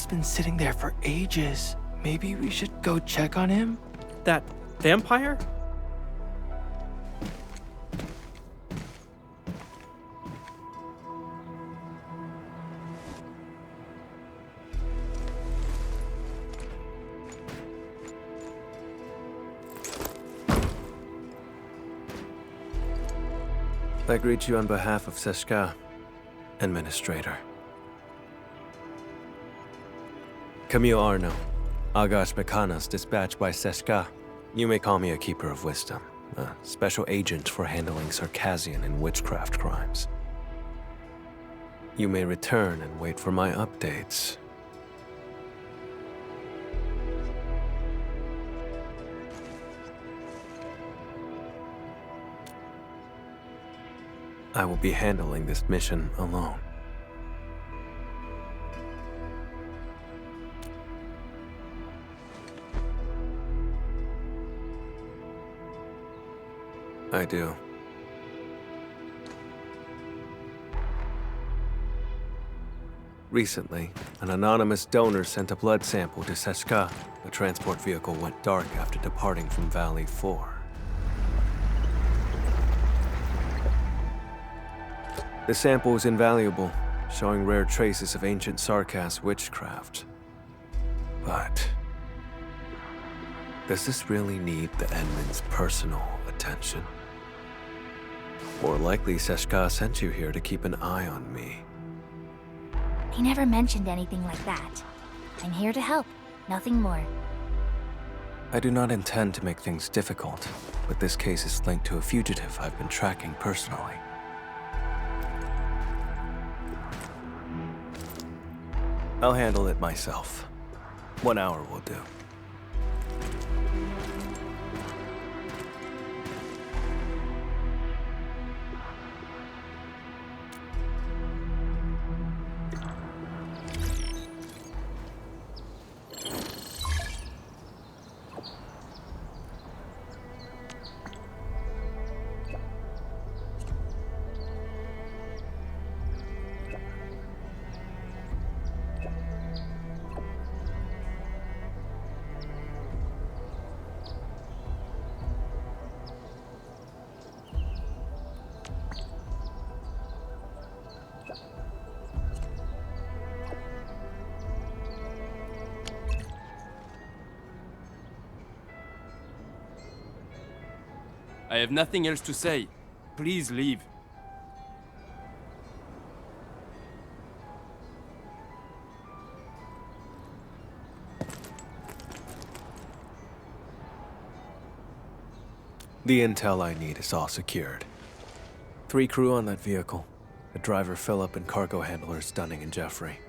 He's been sitting there for ages. Maybe we should go check on him? That vampire? I greet you on behalf of Sеш'ka, Administrator. Camille Arno, Agash'mekanaz dispatched by Sеш'ka. You may call me a Keeper of Wisdom, a special agent for handling Circassian and witchcraft crimes. You may return and wait for my updates. I will be handling this mission alone. I do. Recently, an anonymous donor sent a blood sample to Sеш'ka. The transport vehicle went dark after departing from Valley 4. The sample was invaluable, showing rare traces of ancient Sarkas witchcraft. But does this really need the Endman's personal attention? More likely, Sеш'ka sent you here to keep an eye on me. He never mentioned anything like that. I'm here to help, nothing more. I do not intend to make things difficult, but this case is linked to a fugitive I've been tracking personally. I'll handle it myself. 1 hour will do. I have nothing else to say. Please leave. The intel I need is all secured. 3 crew on that vehicle. The driver Philip and cargo handlers Dunning and Jeffrey.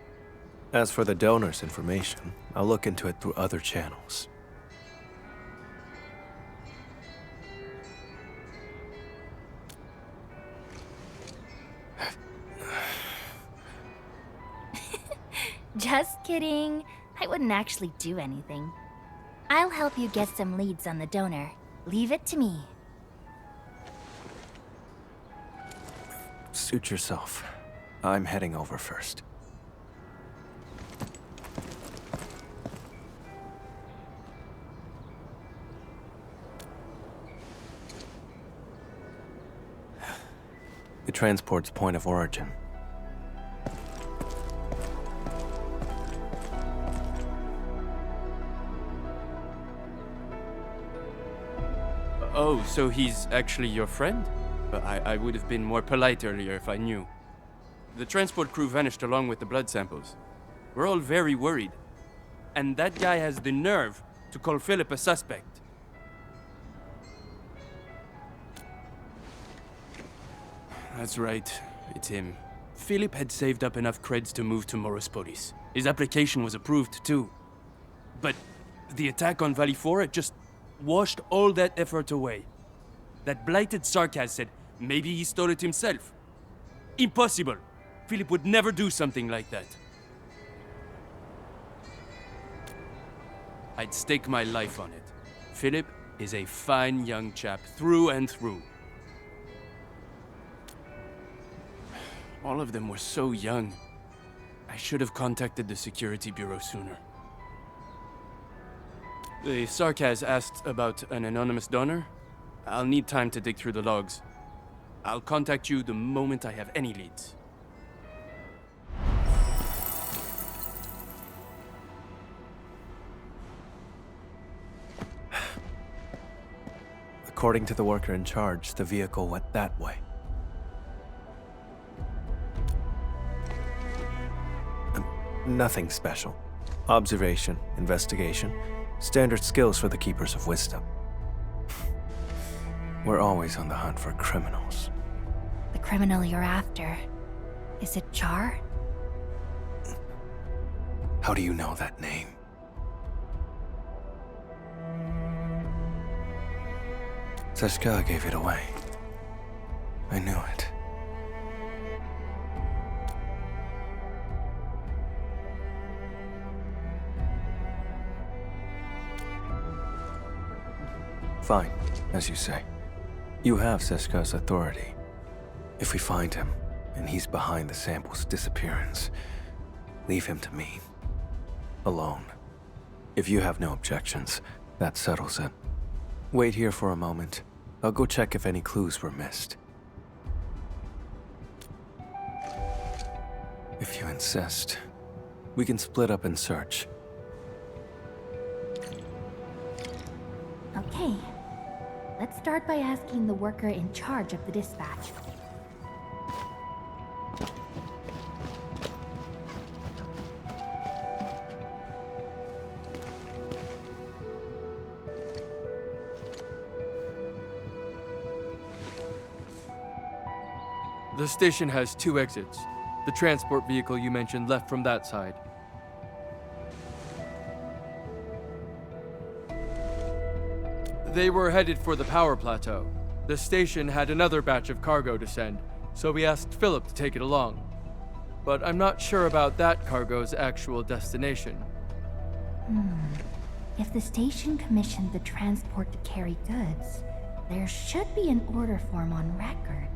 As for the donor's information, I'll look into it through other channels. Just kidding. I wouldn't actually do anything. I'll help you get some leads on the donor. Leave it to me. Suit yourself. I'm heading over first. The transport's point of origin. Oh, so he's actually your friend? I would have been more polite earlier if I knew. The transport crew vanished along with the blood samples. We're all very worried. And that guy has the nerve to call Philip a suspect. That's right, it's him. Philip had saved up enough creds to move to Morospolis. His application was approved too. But the attack on Valley 4 had just washed all that effort away. That blighted Sarkas said maybe he stole it himself. Impossible! Philip would never do something like that. I'd stake my life on it. Philip is a fine young chap through and through. All of them were so young. I I should have contacted the security bureau sooner. The Sarkaz asked about an anonymous donor. I'll need time to dig through the logs. I'll contact you the moment I have any leads. According to the worker in charge, the vehicle went that way. Nothing special. Observation, investigation, standard skills for the Keepers of Wisdom. We're always on the hunt for criminals. The criminal you're after. Is it Char? How do you know that name? Sesh'ka gave it away. I knew it. Fine, as you say. You have Sesh'ka's authority. If we find him, and he's behind the sample's disappearance, leave him to me. Alone. If you have no objections, that settles it. Wait here for a moment. I'll go check if any clues were missed. If you insist, we can split up and search. Okay. Let's start by asking the worker in charge of the dispatch. The station has 2 exits. The transport vehicle you mentioned left from that side. They were headed for the power plateau. The station had another batch of cargo to send, so we asked Philip to take it along. But I'm not sure about that cargo's actual destination. If the station commissioned the transport to carry goods, there should be an order form on record.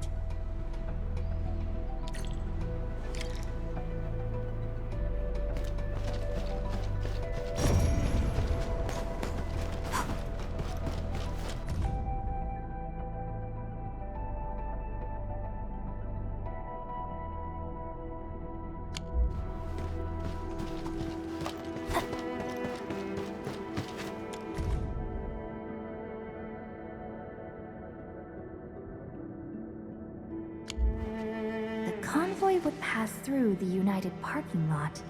The convoy would pass through the United parking lot,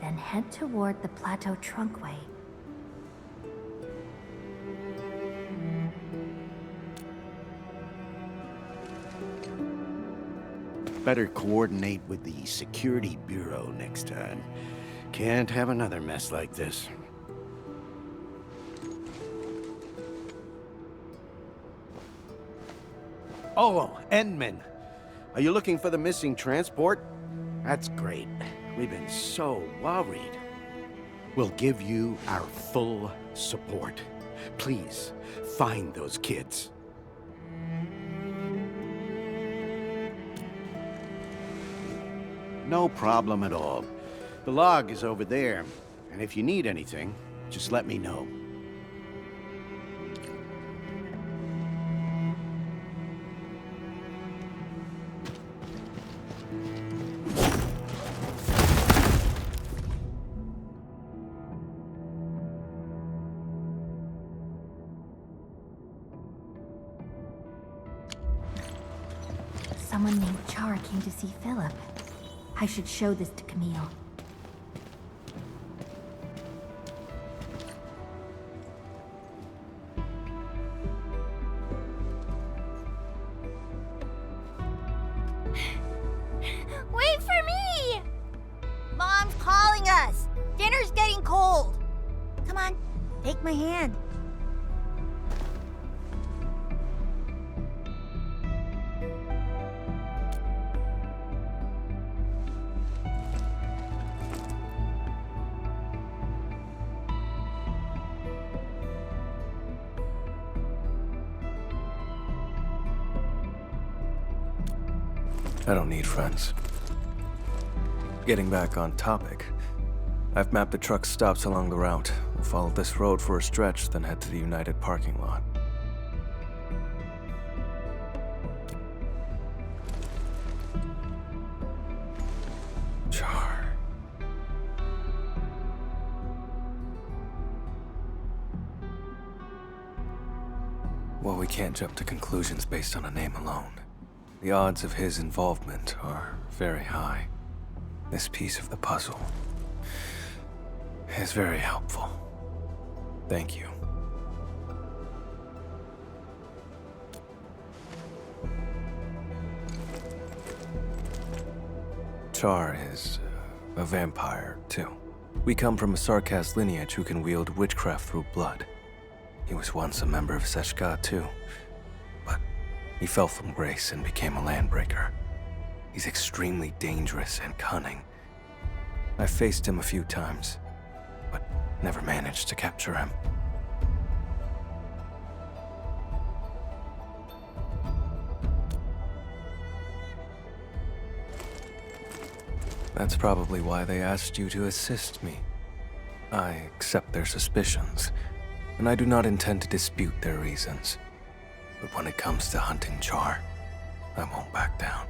then head toward the plateau trunkway. Better coordinate with the security bureau next time. Can't have another mess like this. Oh, Endman. Are you looking for the missing transport? That's great. We've been so worried. We'll give you our full support. Please, find those kids. No problem at all. The log is over there, and if you need anything, just let me know. Someone named Char came to see Philip. I should show this to Camille. Wait for me! Mom's calling us! Dinner's getting cold! Come on, take my hand. I don't need friends. Getting back on topic, I've mapped the truck stops along the route. We'll follow this road for a stretch, then head to the United parking lot. Char. Well, we can't jump to conclusions based on a name alone. The odds of his involvement are very high. This piece of the puzzle is very helpful. Thank you. Char is a vampire, too. We come from a Sarkaz lineage who can wield witchcraft through blood. He was once a member of Sеш'ka, too. But he fell from grace and became a landbreaker. He's extremely dangerous and cunning. I've faced him a few times, but never managed to capture him. That's probably why they asked you to assist me. I accept their suspicions, and I do not intend to dispute their reasons. But when it comes to hunting Char, I won't back down.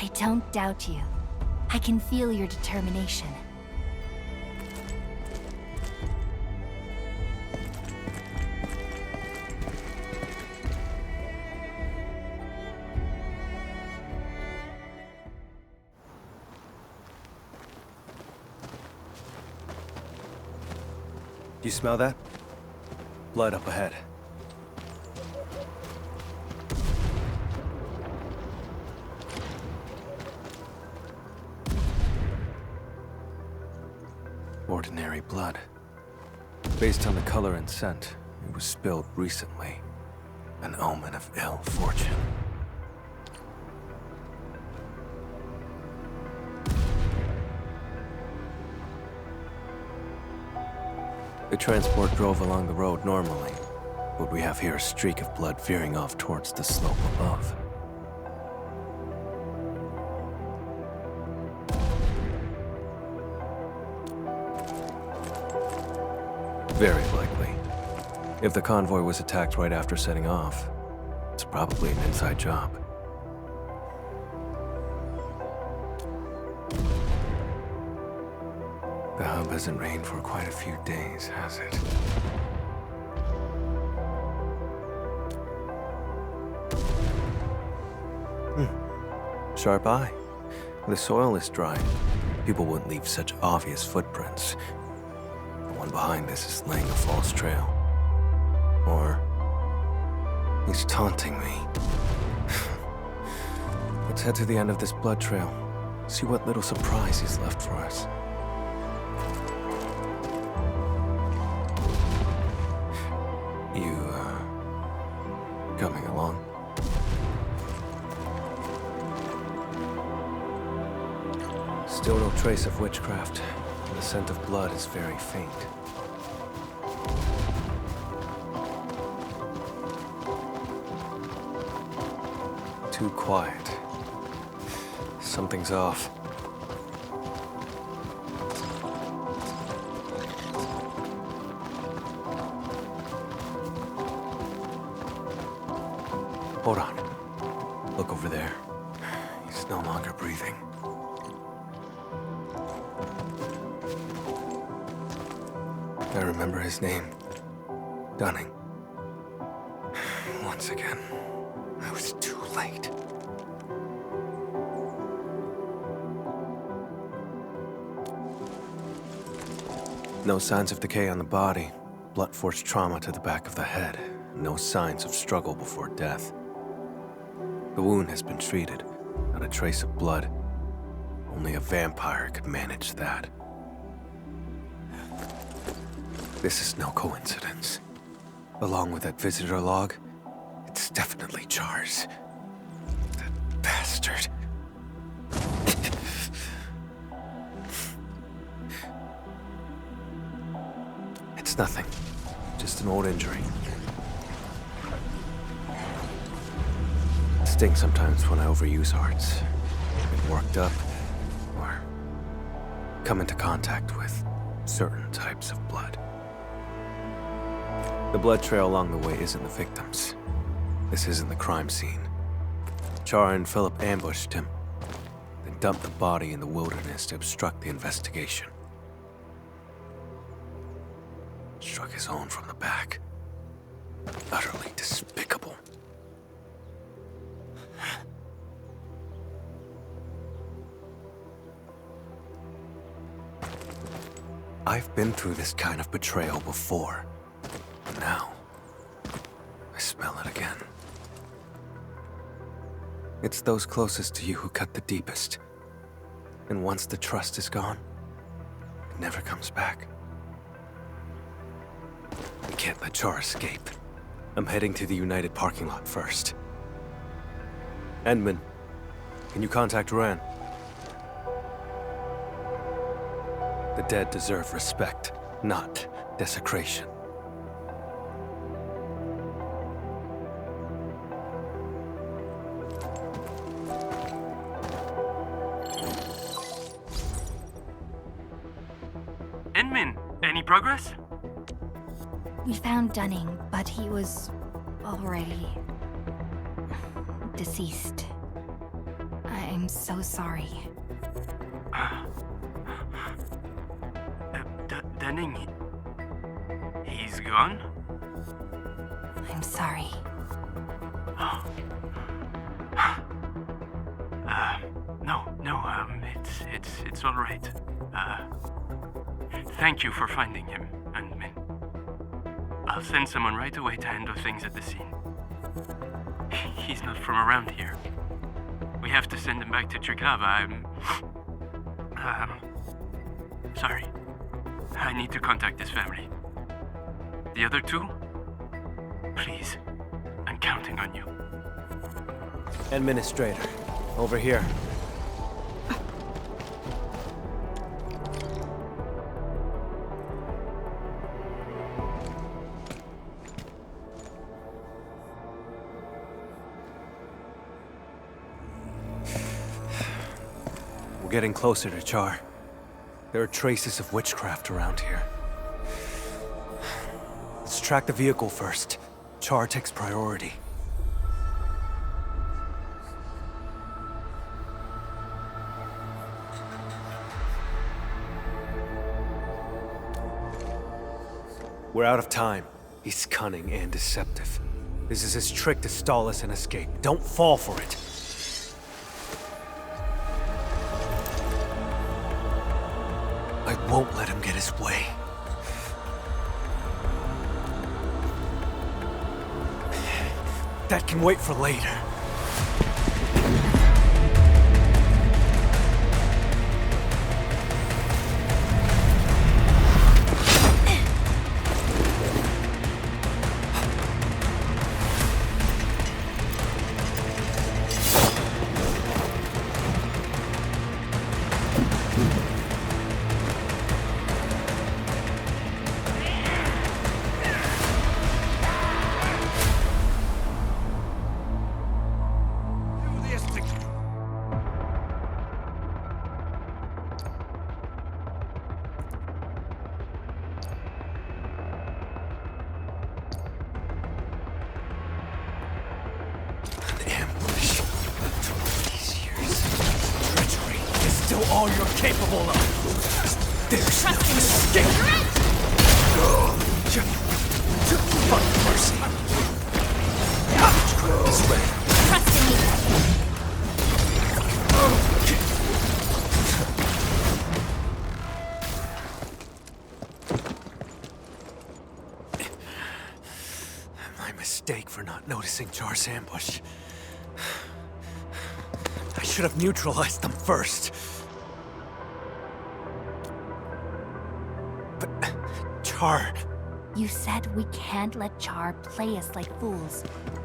I don't doubt you. I can feel your determination. You smell that? Blood up ahead. Ordinary blood. Based on the color and scent, it was spilled recently. An omen of ill fortune. The transport drove along the road normally. What we have here is a streak of blood veering off towards the slope above. Very likely. If the convoy was attacked right after setting off, it's probably an inside job. The hub hasn't rained for quite a few days, has it? Sharp eye. The soil is dry. People wouldn't leave such obvious footprints. The one behind this is laying a false trail. Or he's taunting me. Let's head to the end of this blood trail. See what little surprise he's left for us. You, coming along? Still no trace of witchcraft. The scent of blood is very faint. Too quiet. Something's off. Hold on. Look over there. He's no longer breathing. I remember his name. Dunning. Once again, I was too late. No signs of decay on the body. Blunt force trauma to the back of the head. No signs of struggle before death. The wound has been treated. Not a trace of blood. Only a vampire could manage that. This is no coincidence. Along with that visitor log, it's definitely Char's. That bastard. It's nothing. Just an old injury. It's sting sometimes when I overuse arts. Get worked up, or come into contact with certain types of blood. The blood trail along the way isn't the victims. This isn't the crime scene. Char and Philip ambushed him, then dumped the body in the wilderness to obstruct the investigation. Struck his own from the back. Utterly despicable. I've been through this kind of betrayal before. But now, I smell it again. It's those closest to you who cut the deepest. And once the trust is gone, it never comes back. We can't let Char escape. I'm heading to the United parking lot first. Endman, can you contact Ran? The dead deserve respect, not desecration. Endman, any progress? We found Dunning, but he was already deceased. I'm so sorry. Dunning, he's gone? I'm sorry. It's all right. Thank you for finding him, and I'll send someone right away to handle things at the scene. He's not from around here. We have to send him back to Glava. Sorry. I need to contact his family. The other two? Please. I'm counting on you. Administrator, over here. We're getting closer to Char. There are traces of witchcraft around here. Let's track the vehicle first. Char takes priority. We're out of time. He's cunning and deceptive. This is his trick to stall us and escape. Don't fall for it. I won't let him get his way. That can wait for later. All you're capable of. There's no escape. Fuck mercy. This way. Trust in me. My mistake for not noticing Char's ambush. I should have neutralized them first. Char. You said we can't let Char play us like fools,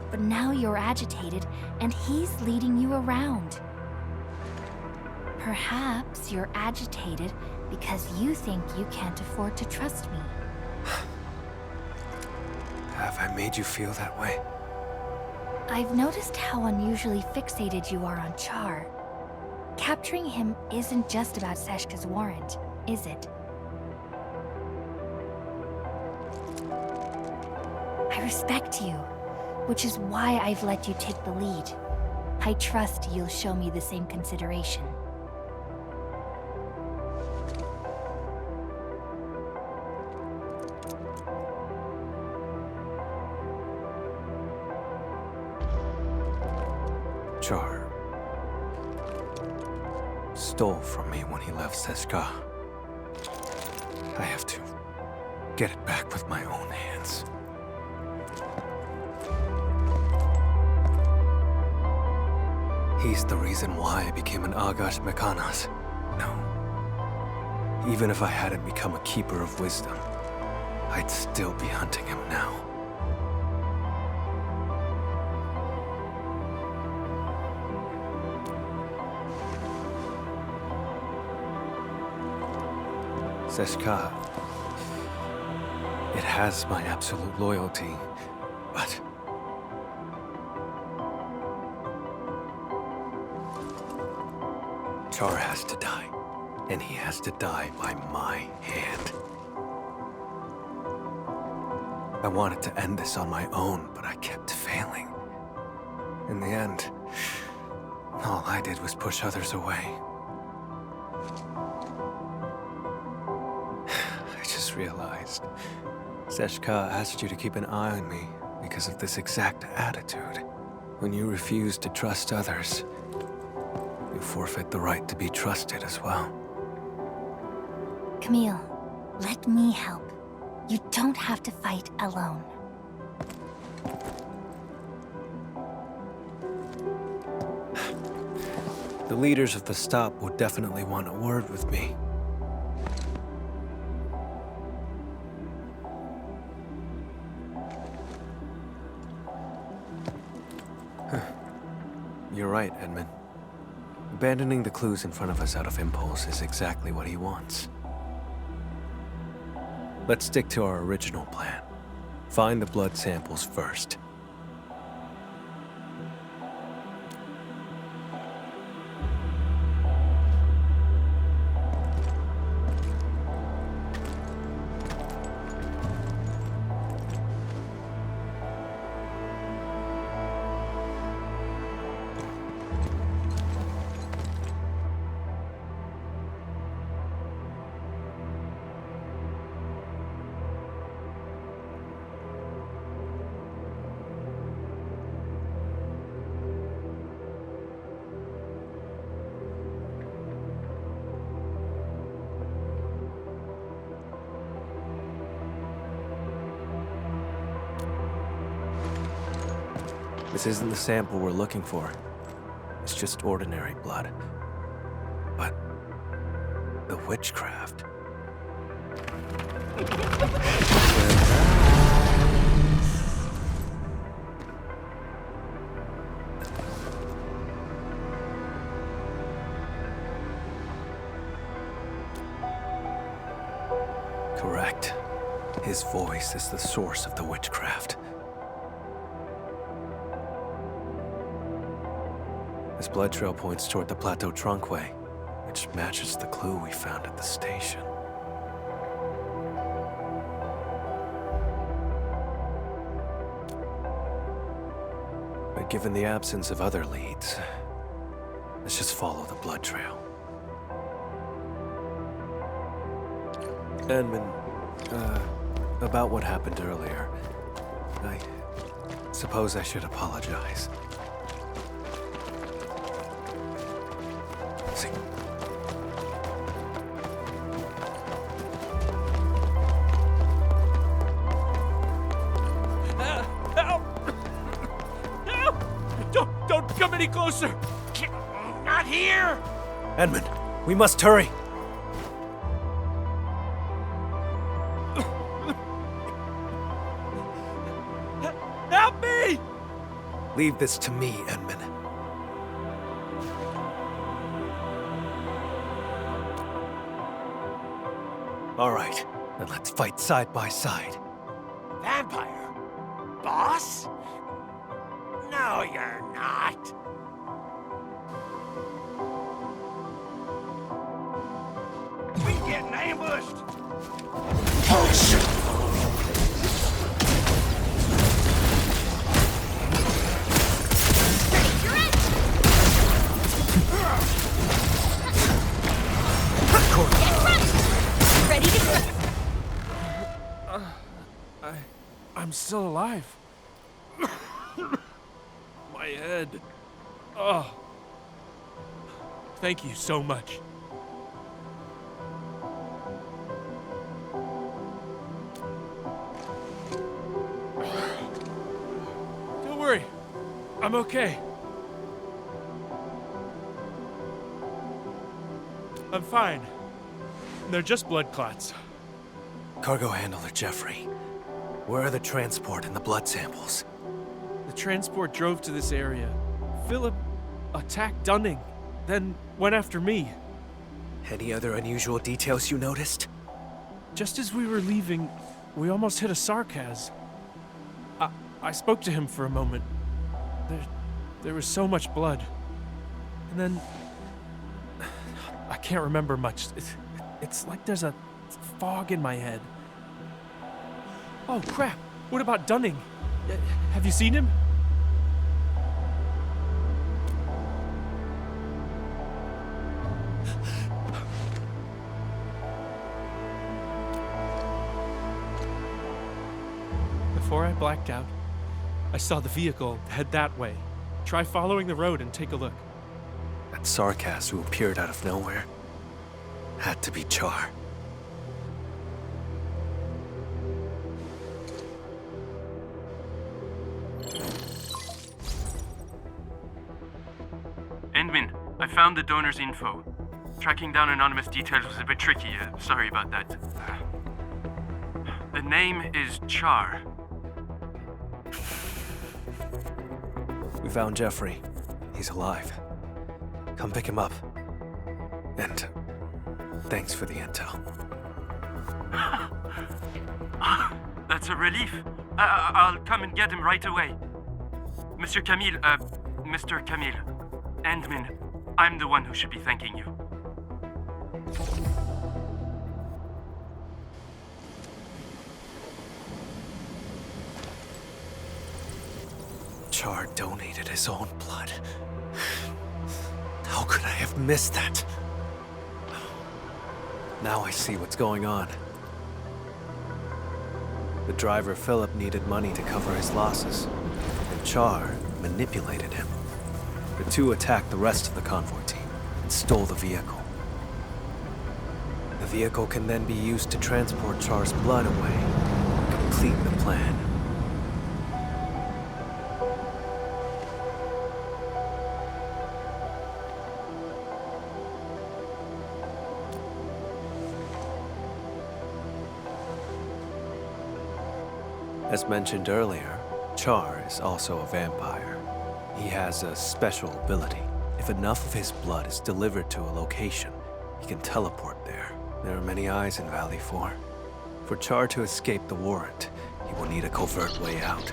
but now you're agitated and he's leading you around. Perhaps you're agitated because you think you can't afford to trust me. Have I made you feel that way? I've noticed how unusually fixated you are on Char. Capturing him isn't just about Sesh'ka's warrant, is it? I respect you, which is why I've let you take the lead. I trust you'll show me the same consideration. Char stole from me when he left Sesh'ka. I have to get it back with my own hands. He's the reason why I became an Agash'mekanaz. No. Even if I hadn't become a keeper of wisdom, I'd still be hunting him now. Sesh'ka, it has my absolute loyalty, but Char has to die, and he has to die by my hand. I wanted to end this on my own, but I kept failing. In the end, all I did was push others away. I just realized Sesh'ka asked you to keep an eye on me because of this exact attitude. When you refuse to trust others, you forfeit the right to be trusted as well. Camille, let me help. You don't have to fight alone. The leaders of the stop would definitely want a word with me. You're right, Edmund. Abandoning the clues in front of us out of impulse is exactly what he wants. Let's stick to our original plan. Find the blood samples first. This isn't the sample we're looking for. It's just ordinary blood. But the witchcraft. Correct. His voice is the source of the witchcraft. This blood trail points toward the plateau trunkway, which matches the clue we found at the station. But given the absence of other leads, let's just follow the blood trail. Edmund, about what happened earlier, I suppose I should apologize. See. Help! Help! Don't come any closer! Not here! Edmund, we must hurry! Help me! Leave this to me, Edmund. All right, then let's fight side by side. Vampire? Boss? No. No, you're not. We getting ambushed. Ready to go. I'm still alive. My head. Oh. Thank you so much. Don't worry. I'm okay. I'm fine. They're just blood clots. Cargo handler Jeffrey, where are the transport and the blood samples? The transport drove to this area. Philip attacked Dunning, then went after me. Any other unusual details you noticed? Just as we were leaving, we almost hit a Sarkaz. I spoke to him for a moment. There was so much blood. And then... I can't remember much. It's like there's a fog in my head. Oh, crap. What about Dunning? Have you seen him? Before I blacked out, I saw the vehicle head that way. Try following the road and take a look. That Sarkaz who appeared out of nowhere had to be Char. Endman, I found the donor's info. Tracking down anonymous details was a bit tricky. Sorry about that. The name is Char. We found Jeffrey. He's alive. Come pick him up. And thanks for the intel. That's a relief. I'll come and get him right away. Mr. Camille. Endman, I'm the one who should be thanking you. Char donated his own blood. How could I have missed that? Now I see what's going on. The driver Philip needed money to cover his losses, and Char manipulated him. The two attacked the rest of the convoy team and stole the vehicle. The vehicle can then be used to transport Char's blood away, complete the plan. As mentioned earlier, Char is also a vampire. He has a special ability. If enough of his blood is delivered to a location, he can teleport there. There are many eyes in Valley 4. For Char to escape the warrant, he will need a covert way out.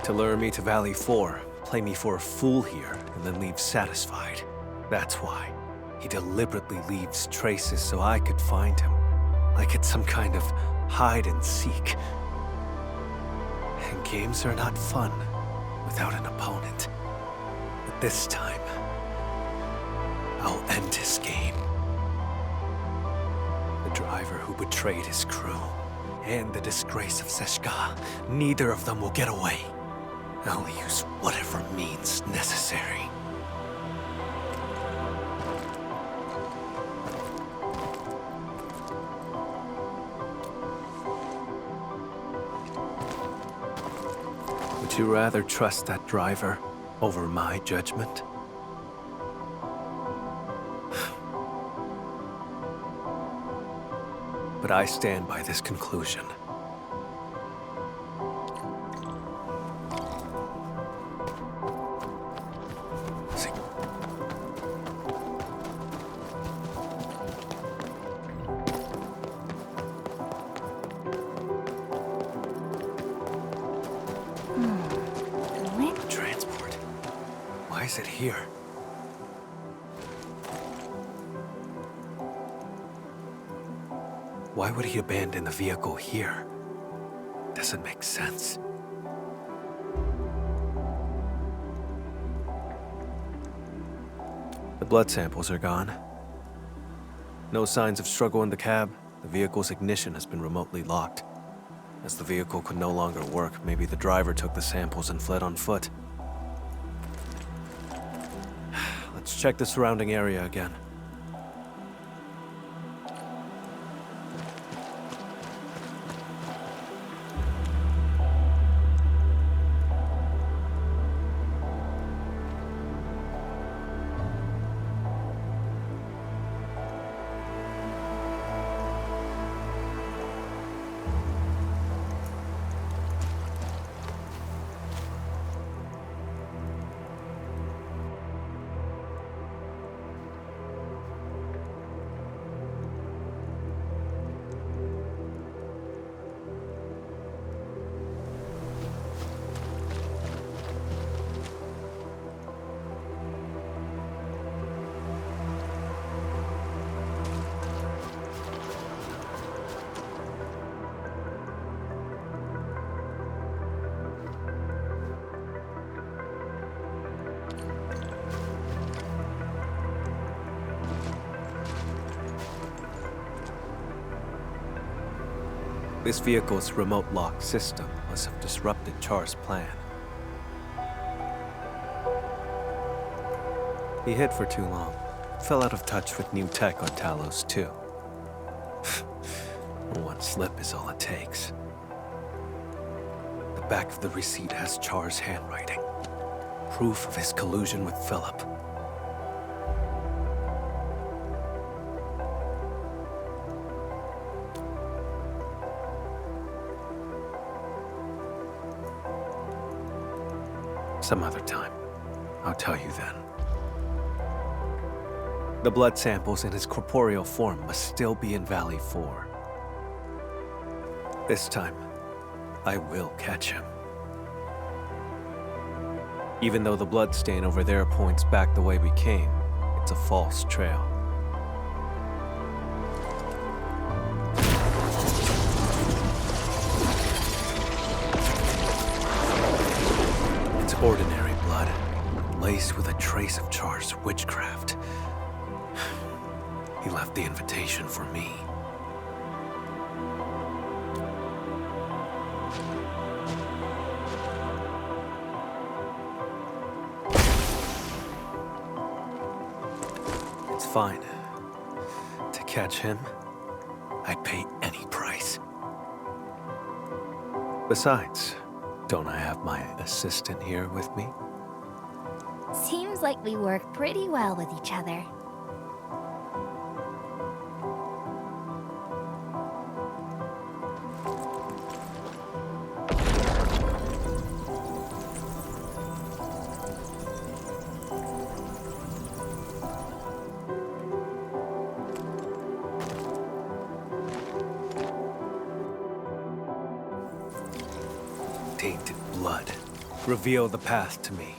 To lure me to Valley 4, play me for a fool here, and then leave satisfied. That's why. He deliberately leaves traces so I could find him. Like it's some kind of hide and seek. And games are not fun without an opponent. But this time, I'll end his game. The driver who betrayed his crew, and the disgrace of Sеш'ka, neither of them will get away. I'll use whatever means necessary. Would you rather trust that driver over my judgment? But I stand by this conclusion. is it here? Why would he abandon the vehicle here? Doesn't make sense. The blood samples are gone. No signs of struggle in the cab. The vehicle's ignition has been remotely locked. As the vehicle could no longer work, maybe the driver took the samples and fled on foot. Let's check the surrounding area again. This vehicle's remote lock system must have disrupted Char's plan. He hid for too long. Fell out of touch with new tech on Talos, too. One slip is all it takes. The back of the receipt has Char's handwriting. Proof of his collusion with Philip. Some other time. I'll tell you then. The blood samples in his corporeal form must still be in Valley 4. This time, I will catch him. Even though the blood stain over there points back the way we came, it's a false trail. Ordinary blood, laced with a trace of Char's witchcraft. He left the invitation for me. It's fine. To catch him, I'd pay any price. Besides, don't I have my assistant here with me? Seems like we work pretty well with each other. Tainted blood. Reveal the path to me.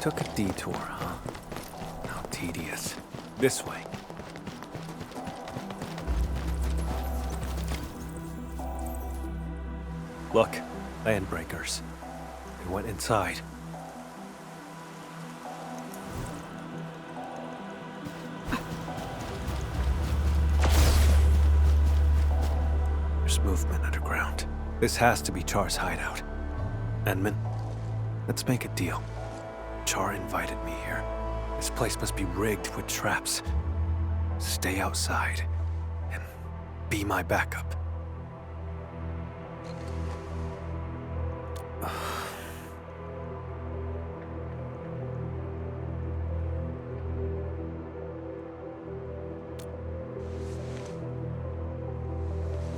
Took a detour, huh? How tedious. This way. Look, landbreakers. They went inside. There's movement underground. This has to be Char's hideout. Edmund, let's make a deal. Char invited me here. This place must be rigged with traps. Stay outside and be my backup.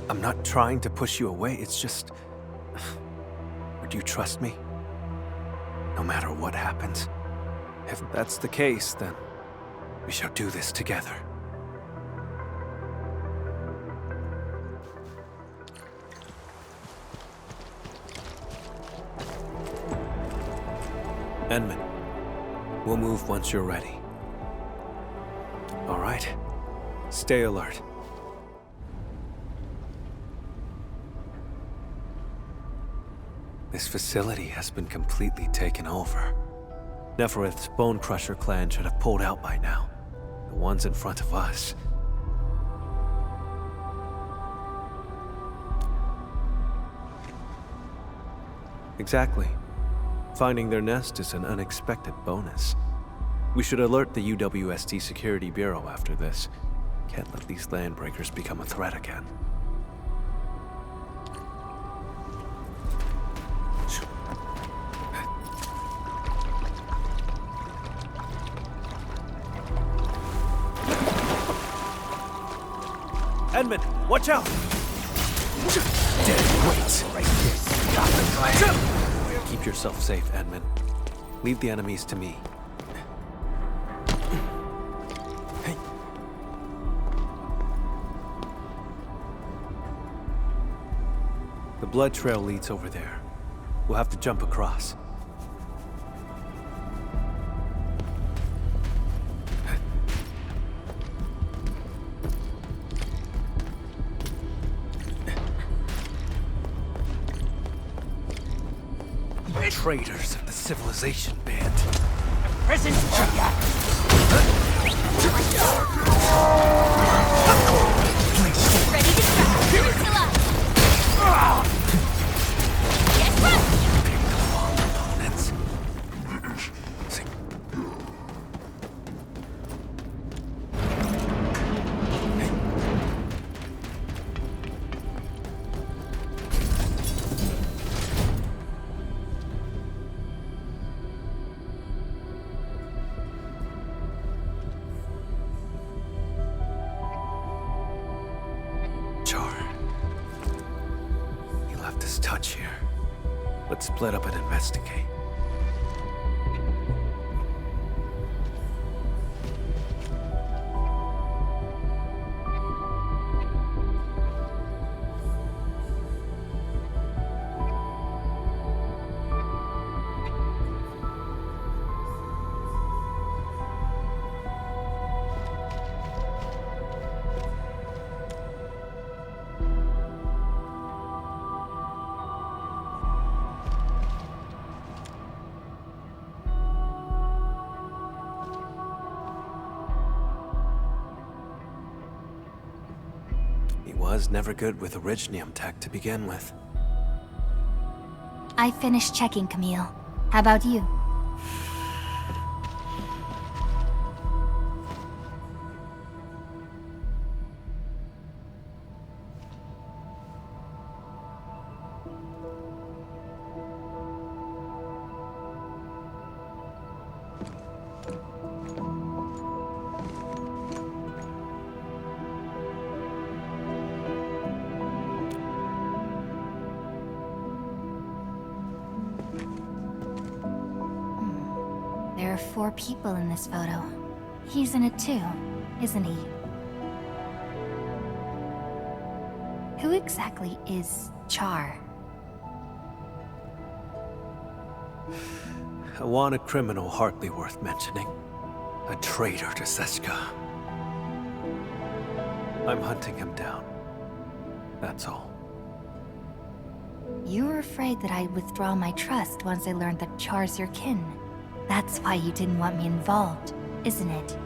I'm not trying to push you away, it's just... Would you trust me? No matter what happens? If that's the case, then we shall do this together. Enman, we'll move once you're ready. All right? Stay alert. This facility has been completely taken over. Neferith's Bone Crusher clan should have pulled out by now. The ones in front of us. Exactly. Finding their nest is an unexpected bonus. We should alert the UWST Security Bureau after this. Can't let these landbreakers become a threat again. Enman, watch out! Dead weight! Right here. Got the plan. Keep yourself safe, Enman. Leave the enemies to me. Hey. The blood trail leads over there. We'll have to jump across. Traitors of the Civilization Band. Prison Ready to start. Priscilla! Get run! Pick the wrong opponents. Touch here. Let's split up and investigate. Was never good with originium tech to begin with. I finished checking, Camille. How about you? There are 4 people in this photo. He's in it too, isn't he? Who exactly is Char? A wanted criminal hardly worth mentioning. A traitor to Sеш'ka. I'm hunting him down. That's all. You were afraid that I'd withdraw my trust once I learned that Char's your kin. That's why you didn't want me involved, isn't it?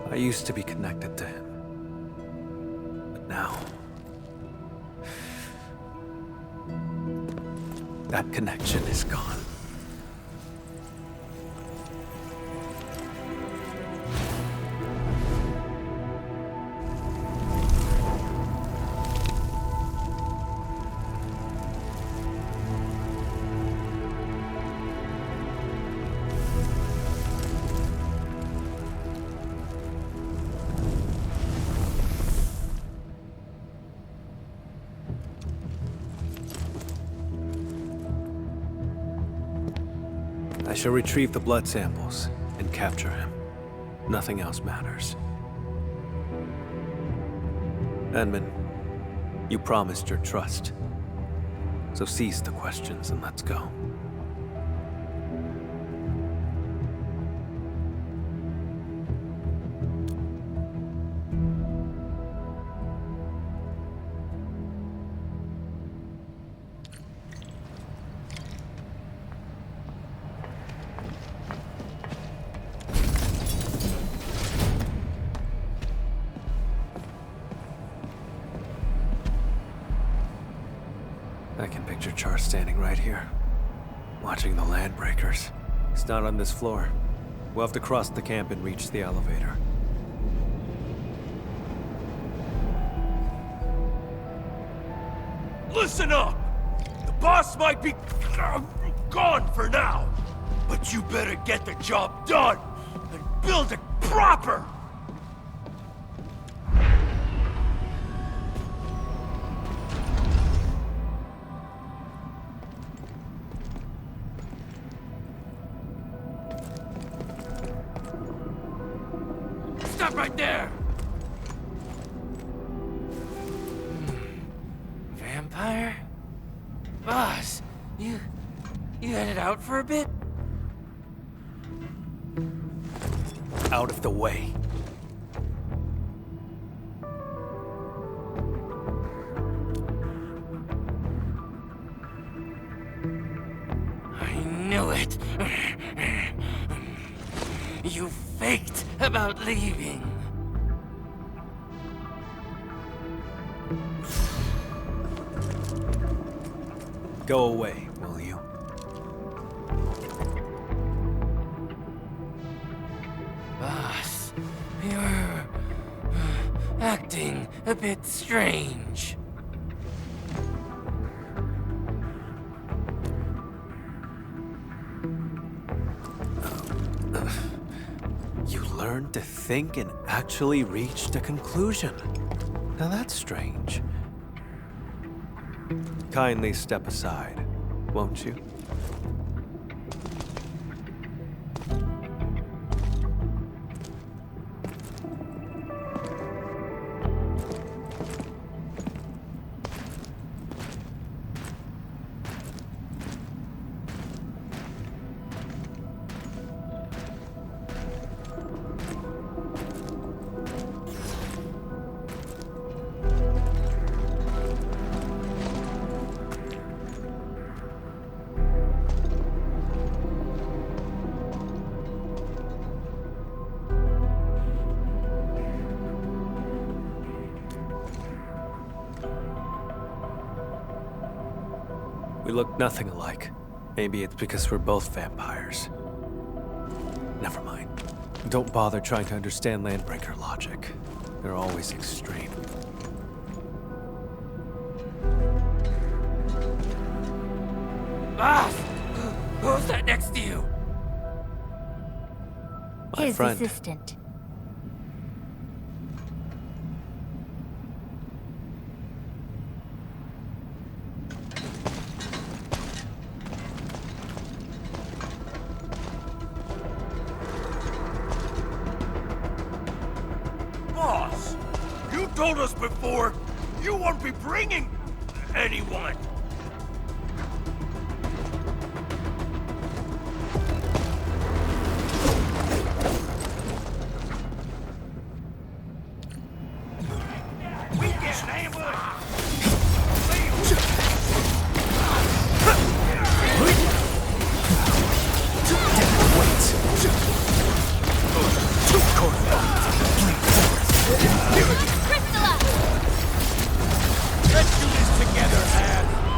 I used to be connected to him. But now... that connection is gone. shall retrieve the blood samples and capture him. Nothing else matters. Enman, you promised your trust. So cease the questions and let's go. I can picture Char standing right here, watching the land breakers. He's not on this floor. We'll have to cross the camp and reach the elevator. Listen up! The boss might be gone for now, but you better get the job done and build it proper! Stop right there! Vampire? Boss, you headed out for a bit? Out of the way. I knew it. You faked about leaving. Go away, will you? Boss, you're acting a bit strange. You learned to think and actually reached a conclusion. Now that's strange. Kindly step aside, won't you? We look nothing alike. Maybe it's because we're both vampires. Never mind. Don't bother trying to understand Landbreaker logic. They're always extreme. Boss! Who's that next to you? My His friend. assistant. Boss, you told us before you won't be bringing anyone. We get an ambush. Let's do this together, man.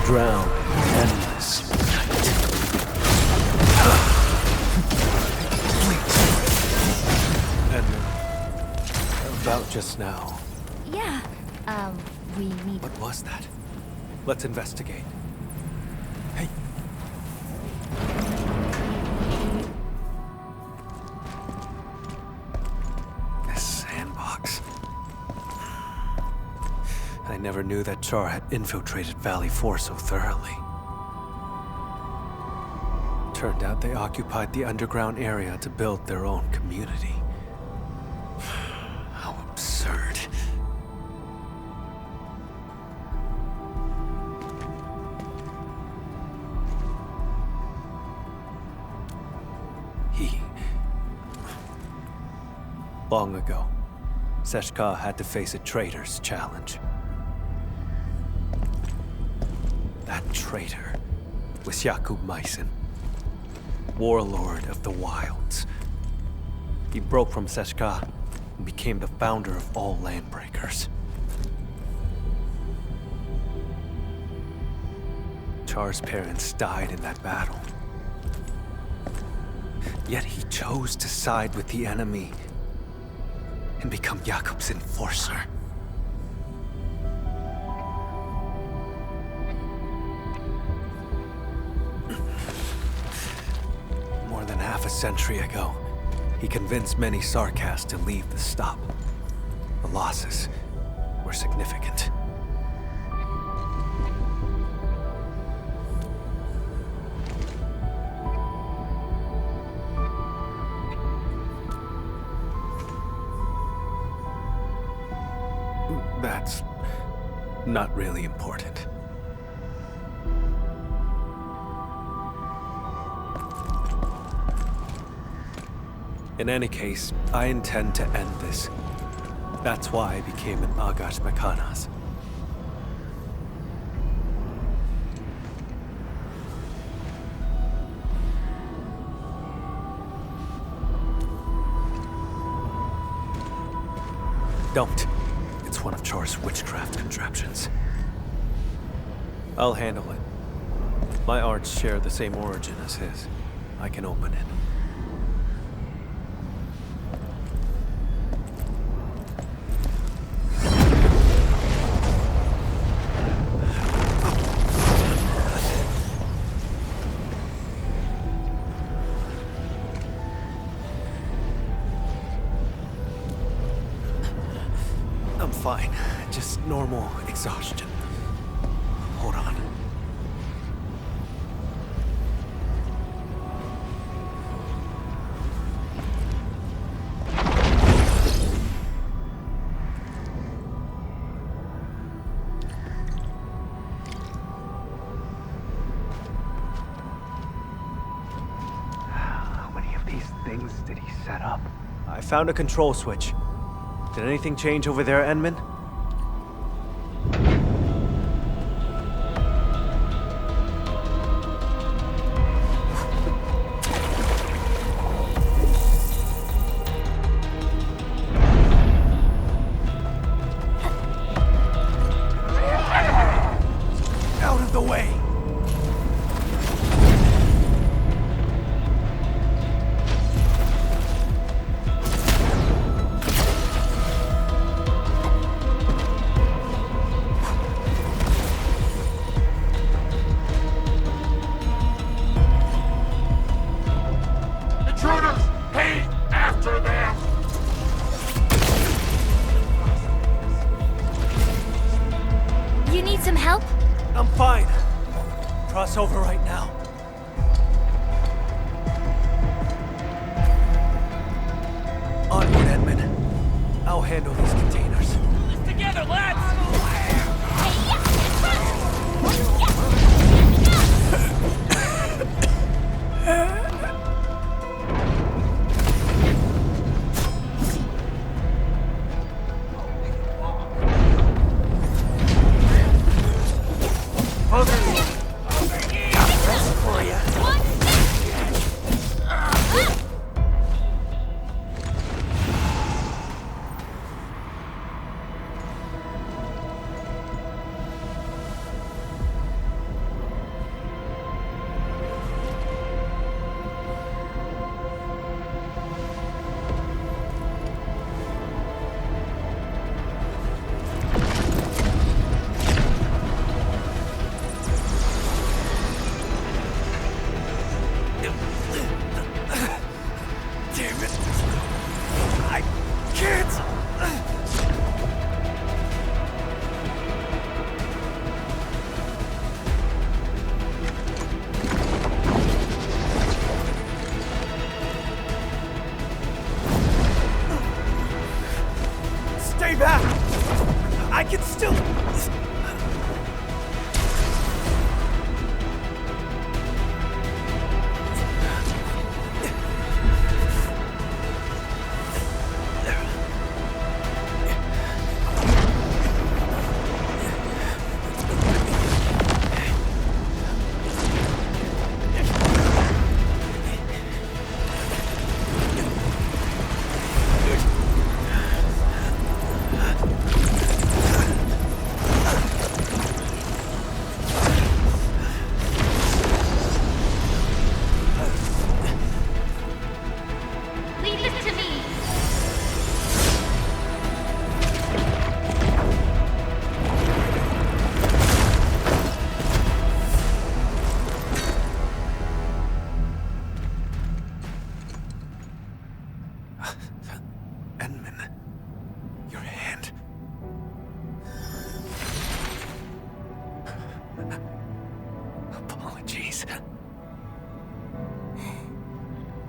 drown in endless night. And about just now. Yeah, we need... What was that? Let's investigate. Hey. A sandbox. I never knew that Char had infiltrated Valley 4 so thoroughly. Turned out they occupied the underground area to build their own community. How absurd. Long ago, Sеш'ka had to face a traitor's challenge. That traitor was Agash'mekanaz, warlord of the wilds. He broke from Sеш'ka and became the founder of all landbreakers. Char's parents died in that battle. Yet he chose to side with the enemy and become Jakob's enforcer. More than half a century ago, he convinced many Sarkas to leave the stop. The losses were significant. That's not really important. In any case, I intend to end this. That's why I became an Agash'mekanaz. Don't. It's one of Char's witchcraft contraptions. I'll handle it. My arts share the same origin as his. I can open it. I'm fine. Just normal exhaustion. Hold on. How many of these things did he set up? I found a control switch. Did anything change over there, Enman? Out of the way! Some help? I'm fine. Cross over right now. Onward, Edmund. I'll handle these containers. Let's together, lads! way back! I can still...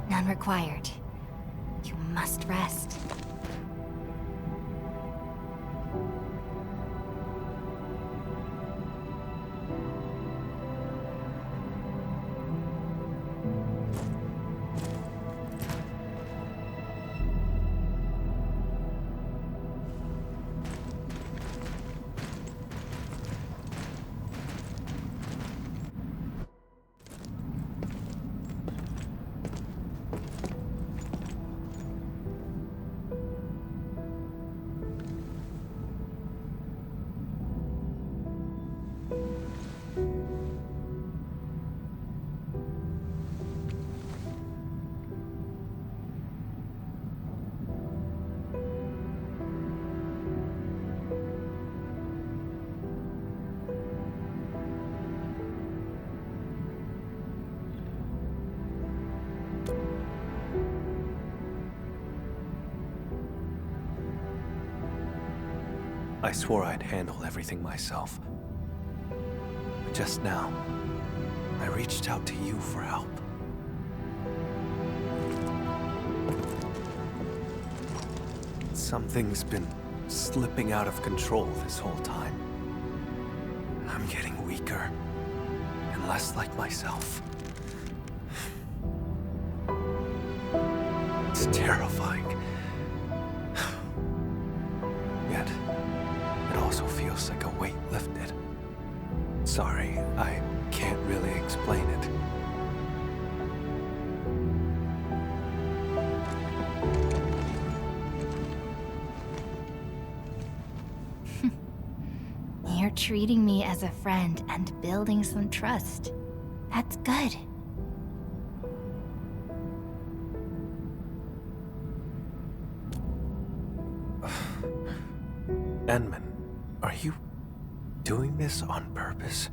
None required. You must rest. I swore I'd handle everything myself. But just now, I reached out to you for help. Something's been slipping out of control this whole time. I'm getting weaker and less like myself. It's terrifying. Yet, it also feels like a weight lifted. Sorry, I can't really explain it. You're treating me as a friend and building some trust. That's good. Enman, are you doing this on purpose?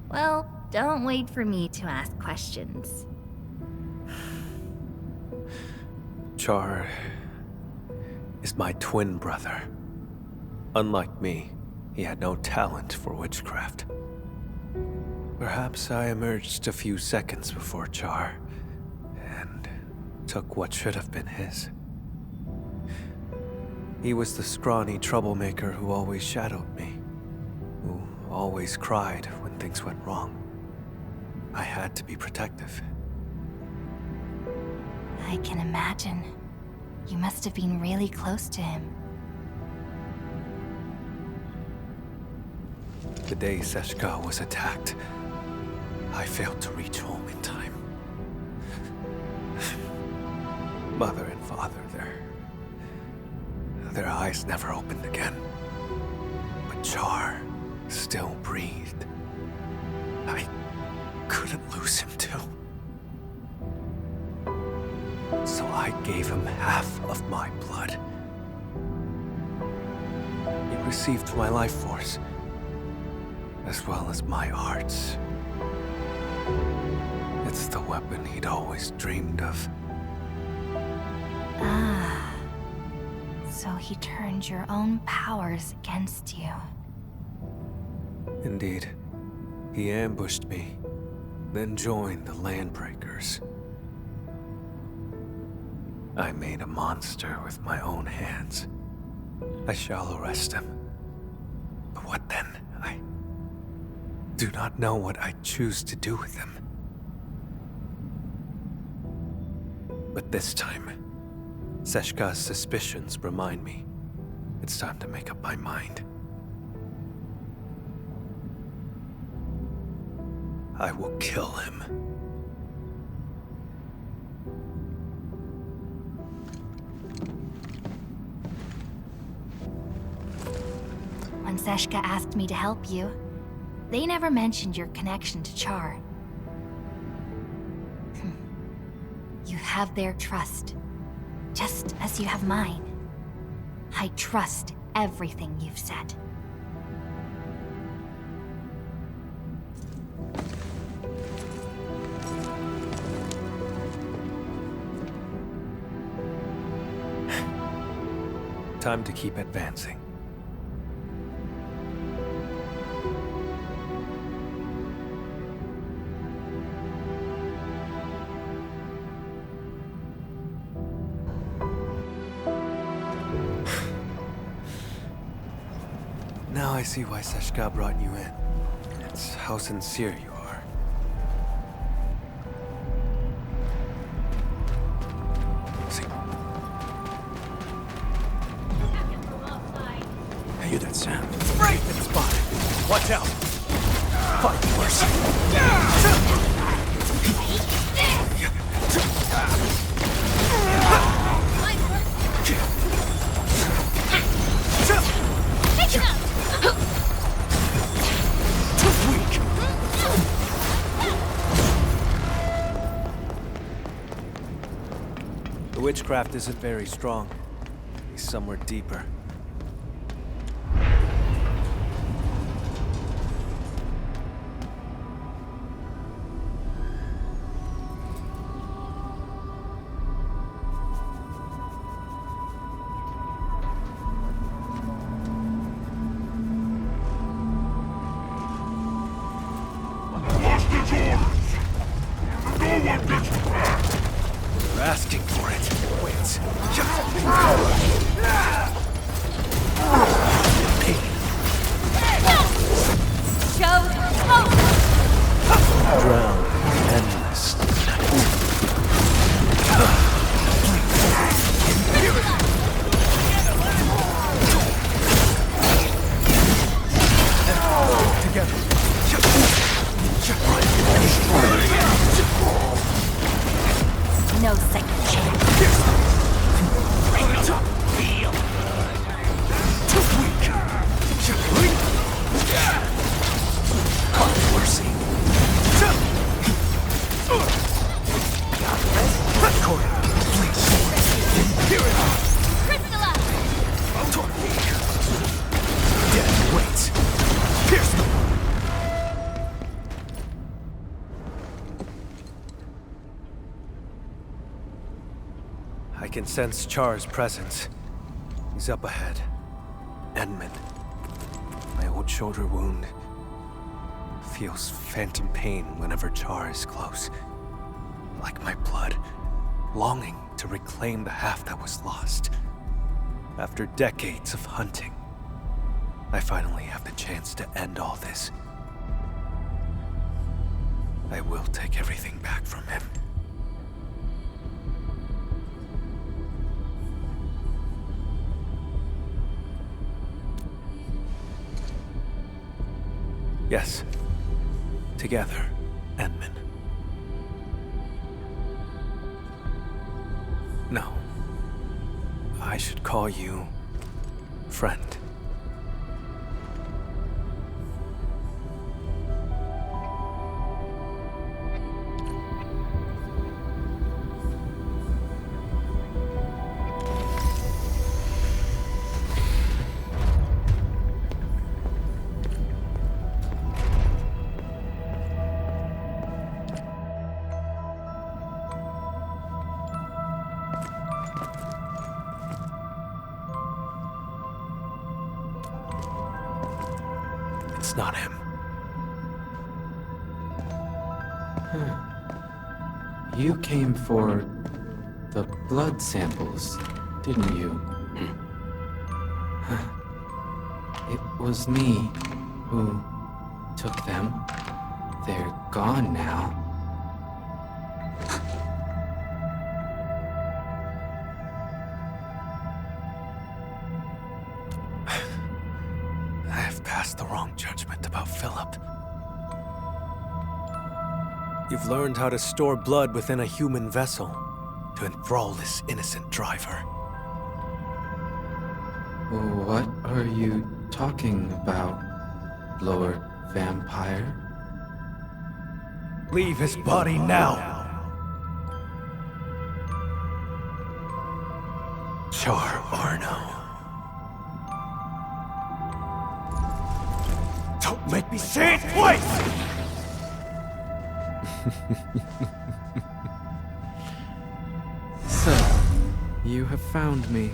Well, don't wait for me to ask questions. Char is my twin brother. Unlike me, he had no talent for witchcraft. Perhaps I emerged a few seconds before Char, and took what should have been his. He was the scrawny troublemaker who always shadowed me, who always cried when things went wrong. I had to be protective. I can imagine. You must have been really close to him. The day Sеш'ka was attacked, I failed to reach home in time. Mother and father, their eyes never opened again. But Char still breathed. I couldn't lose him too. So I gave him half of my blood. He received my life force, as well as my arts. It's the weapon he'd always dreamed of. Ah. So he turned your own powers against you. Indeed. He ambushed me, then joined the Landbreakers. I made a monster with my own hands. I shall arrest him. But what then? I do not know what I choose to do with him. But this time, Sesh'ka's suspicions remind me it's time to make up my mind. I will kill him. When Sesh'ka asked me to help you, they never mentioned your connection to Char. You have their trust, just as you have mine. I trust everything you've said. Time to keep advancing. Now I see why Sesh'ka brought you in. It's how sincere you are. See? I hear that sound. Right! Been spotted. Watch out! Fight worse. The witchcraft isn't very strong. He's somewhere deeper. You're asking for it. Wait. Drown endless. Together. No second chance. I can sense Char's presence. He's up ahead. Edmund. My old shoulder wound feels phantom pain whenever Char is close. Like my blood, longing to reclaim the half that was lost. After decades of hunting, I finally have the chance to end all this. I will take everything back from him. Yes. Together, Edmund. No. I should call you friend. It's not him. You came for the blood samples, didn't you? It was me who took them. They're gone now. I have passed the wrong judgment about Philip. You've learned how to store blood within a human vessel to enthrall this innocent driver. What are you talking about, Lord Vampire? Leave his body now! Arno. Don't make me say it twice! So, you have found me.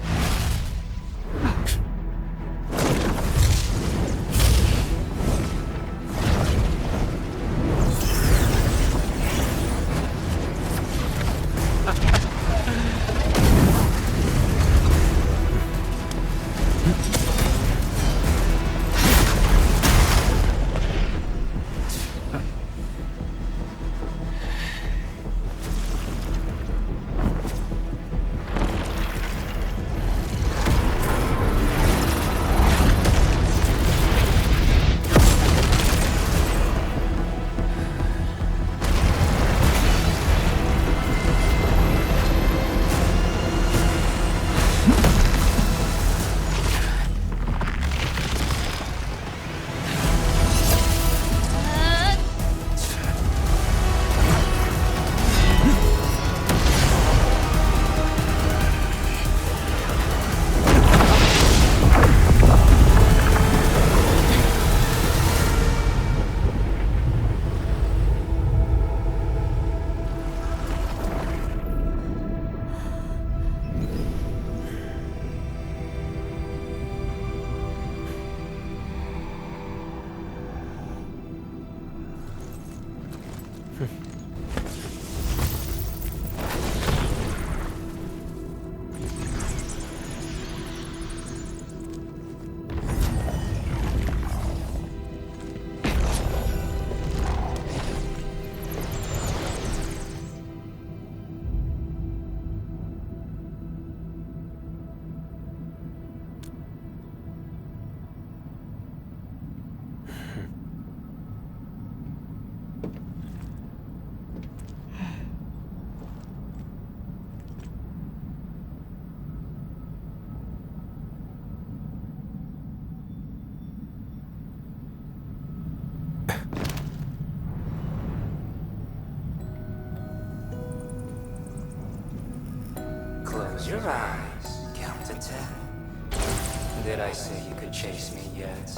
Close your eyes. Count to 10. Did I say you could chase me yet?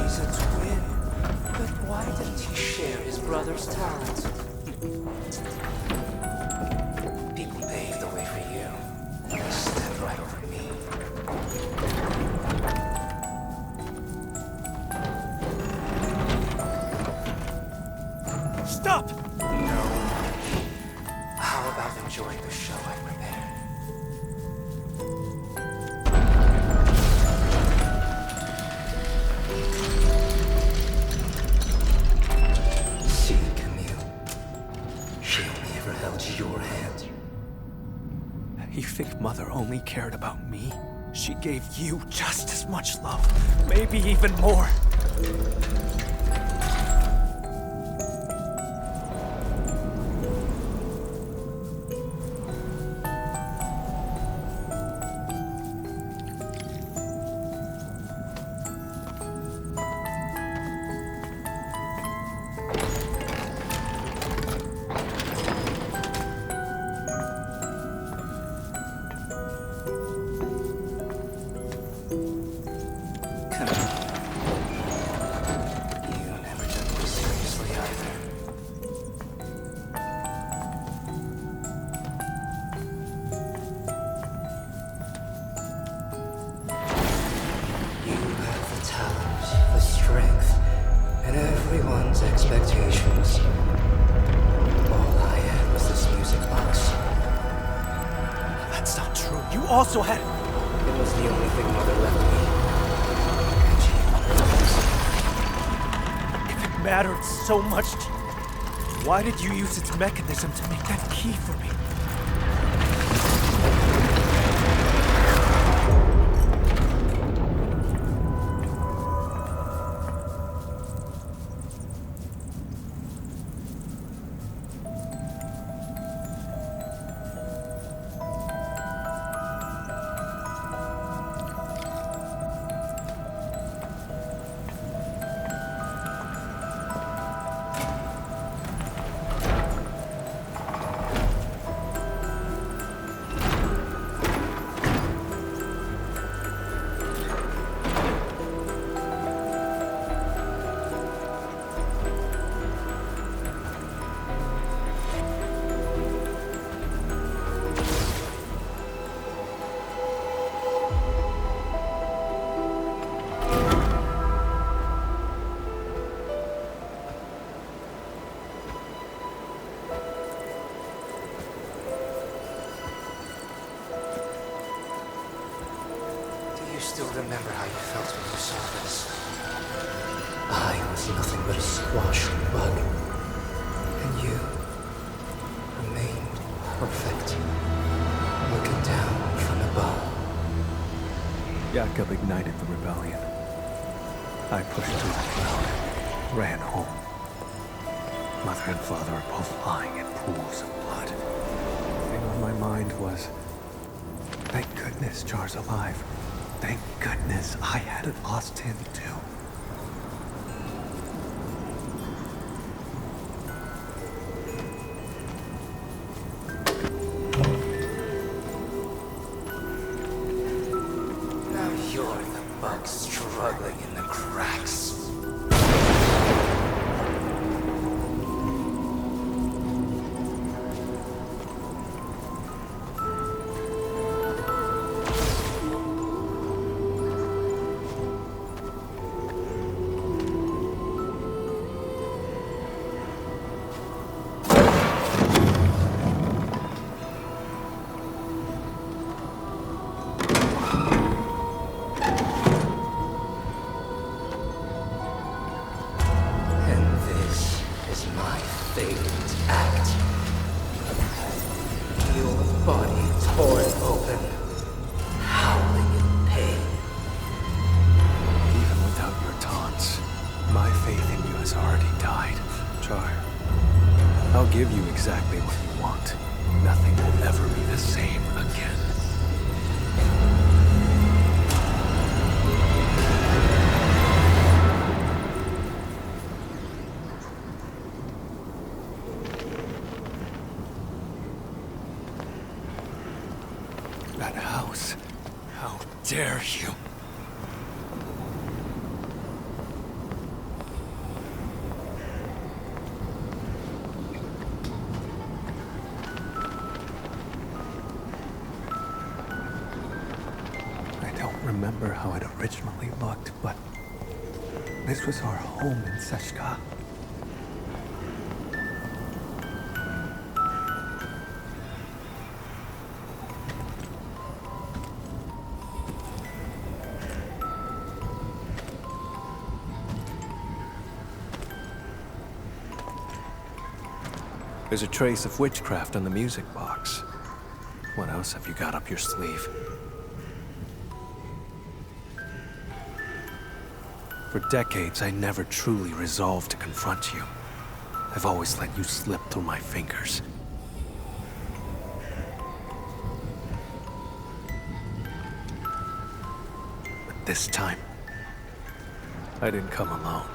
He's a twin, but why didn't he share his brother's talent? People paved the way for you. You stepped right over me. Stop! No. How about enjoying the show I prepared? See, Camille. She only ever held your hand. You think Mother only cared about me? She gave you just as much love, maybe even more. also had... It was the only thing Mother left me. And she If it mattered so much to you, why did you use its mechanism to make that key for me? still remember how you felt when you saw this. I was nothing but a squashed bug. And you remained perfect, looking down from above. Jakob ignited the rebellion. I pushed through the crowd, ran home. Mother and father are both lying in pools of blood. The thing on my mind was, thank goodness Char's alive. Thank goodness I hadn't lost him too. Now you're the bug struggling in the cracks. Exactly what you want. Nothing will ever be the same again. That house. How dare you? Remember how it originally looked, but this was our home in Sеш'ka. There's a trace of witchcraft on the music box. What else have you got up your sleeve? For decades, I never truly resolved to confront you. I've always let you slip through my fingers. But this time, I didn't come alone.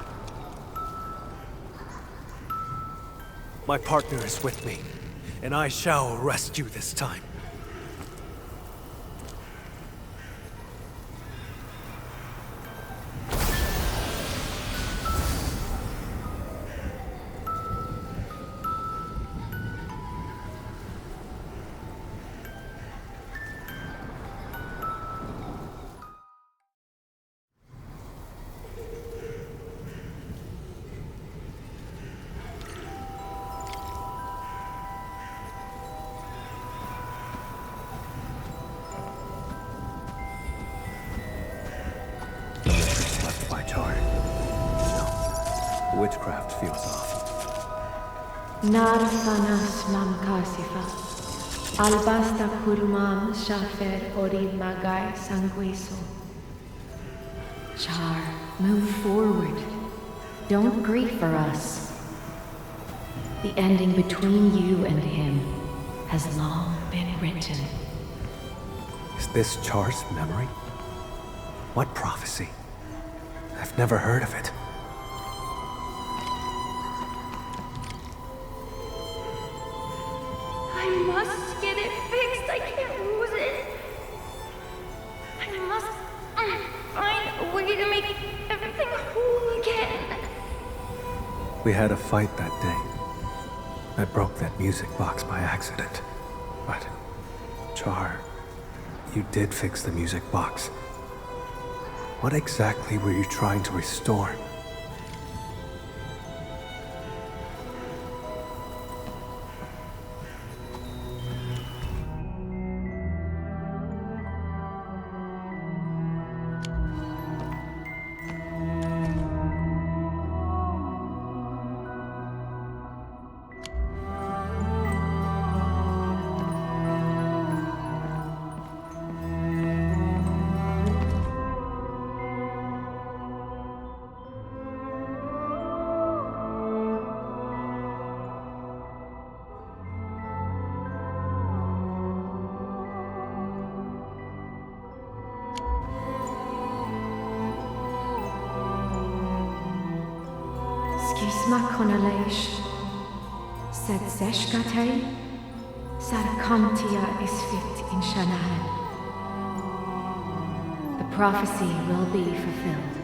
My partner is with me, and I shall arrest you this time. feels off. Narfanas mam kasifa. Albasta kurmam shafer ori magai sanguiso. Char, move forward. Don't grieve for us. The ending between you and him has long been written. Is this Char's memory? What prophecy? I've never heard of it. I must get it fixed. I can't lose it. I must find a way to make everything whole again. We had a fight that day. I broke that music box by accident. But, Char, you did fix the music box. What exactly were you trying to restore? Skisma konalesh. Sed Sеш'ka sarkantia isfit in Shanahan. The prophecy will be fulfilled.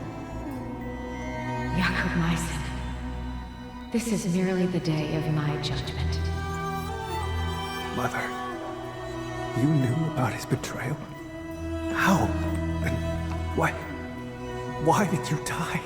Agash'mekanaz. This is merely the day of my judgment. Mother, you knew about his betrayal? How? And why? Why did you die?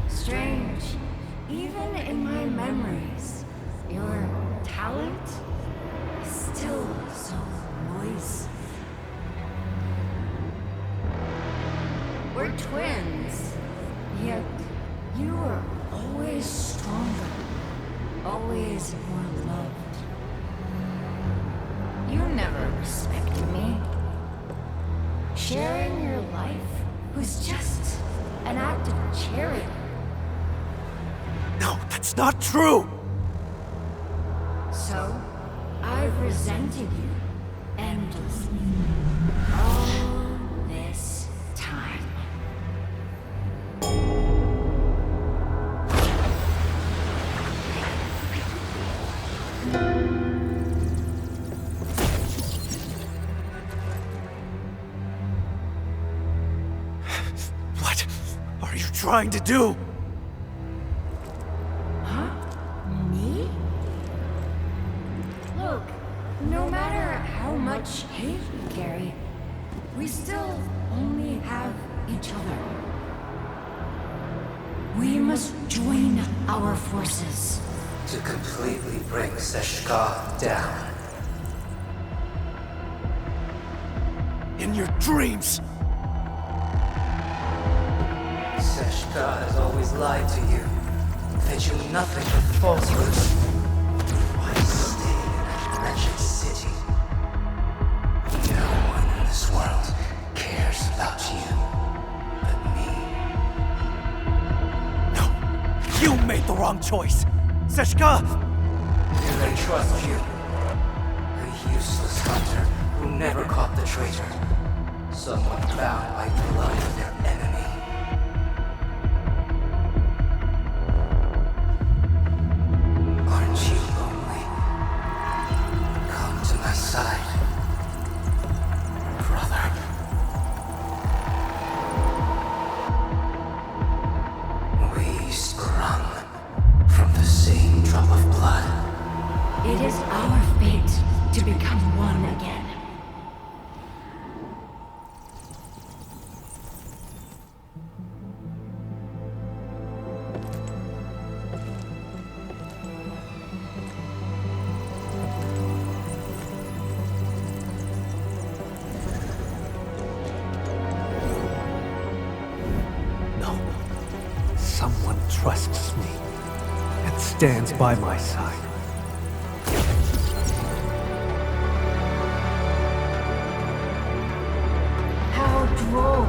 Strange. Even in my memories, your talent is still so noisy. We're twins, yet you were always stronger, always more loved. You never respected me. Sharing your life was just an act of charity. No, that's not true! So, I've resented you endlessly. All this time. What are you trying to do? No matter how much hate we carry, we still only have each other. We must join our forces. To completely bring Sеш'ka down. In your dreams! Sеш'ka has always lied to you, fed you nothing but falsehoods. Why stay in that wretched city? No one in this world cares about you but me. No! You made the wrong choice! Sеш'ka! Do they trust you? A useless hunter who never caught the traitor. Someone bound by blood of their enemy. Aren't you lonely? Come to my side. trusts me and stands by my side. How droll.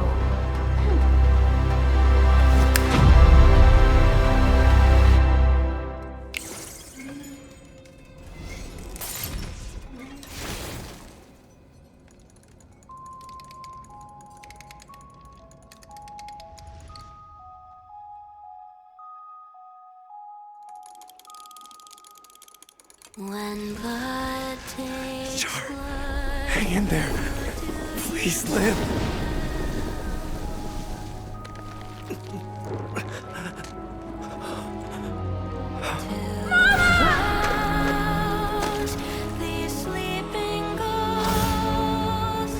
When blood takes Char, blood, hang in there. Please live.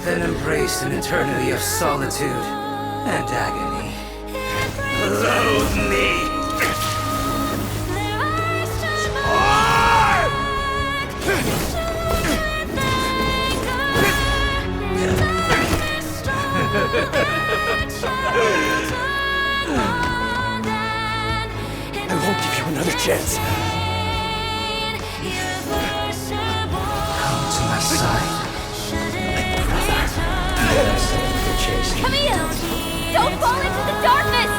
Then embrace an eternity of solitude and agony. Loathe me! I won't give you another chance. Come to my side. Camille! Don't fall into the darkness!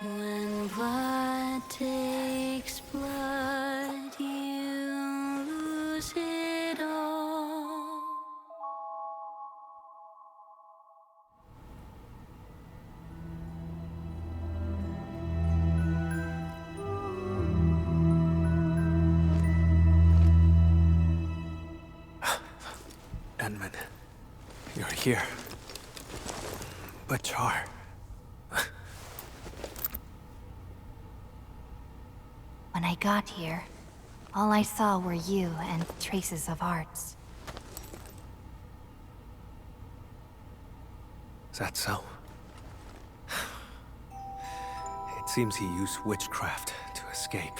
when blood takes blood, you lose it all. Edmund, you're here. But Char... When I got here, all I saw were you and traces of hearts. Is that so? It seems he used witchcraft to escape.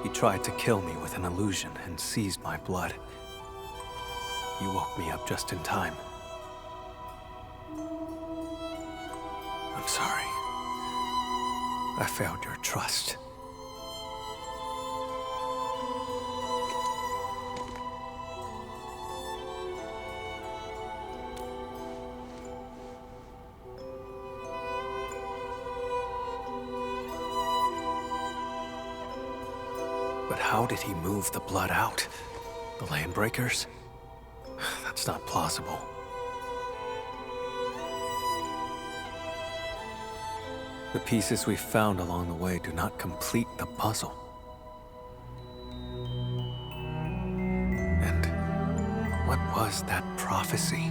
He tried to kill me with an illusion and seized my blood. You woke me up just in time. I'm sorry. I failed your trust. But how did he move the blood out? The landbreakers? That's not plausible. The pieces we found along the way do not complete the puzzle. And what was that prophecy?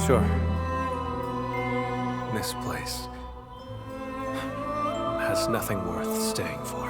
Sure. This place has nothing worth staying for.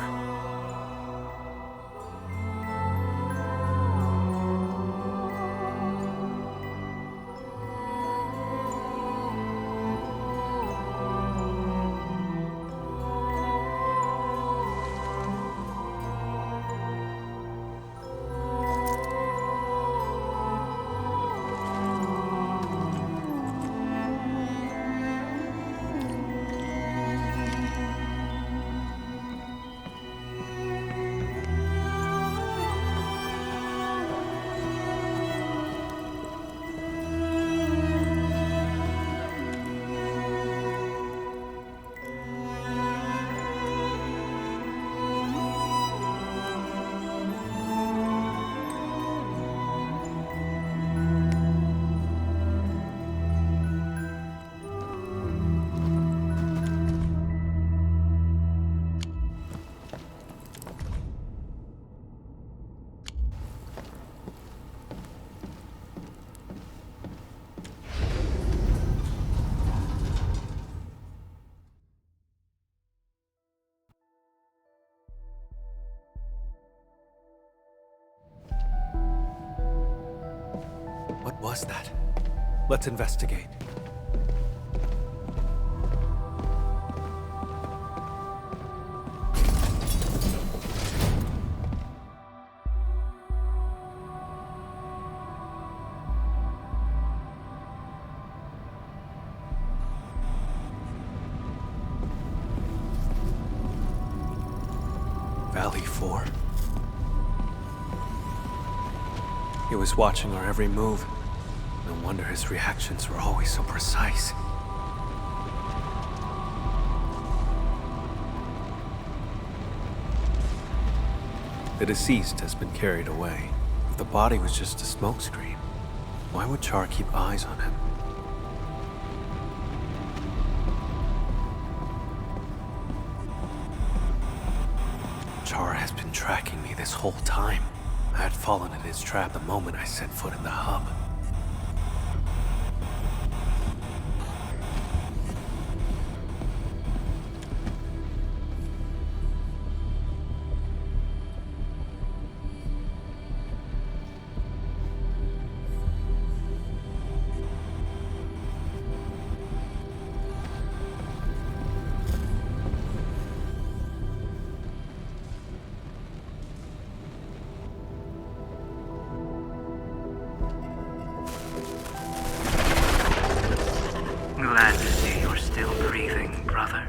was that? Let's investigate. Valley 4. He was watching our every move. No wonder his reactions were always so precise. The deceased has been carried away. If the body was just a smokescreen, why would Char keep eyes on him? Char has been tracking me this whole time. I had fallen in his trap the moment I set foot in the hub. Glad to see you're still breathing, brother.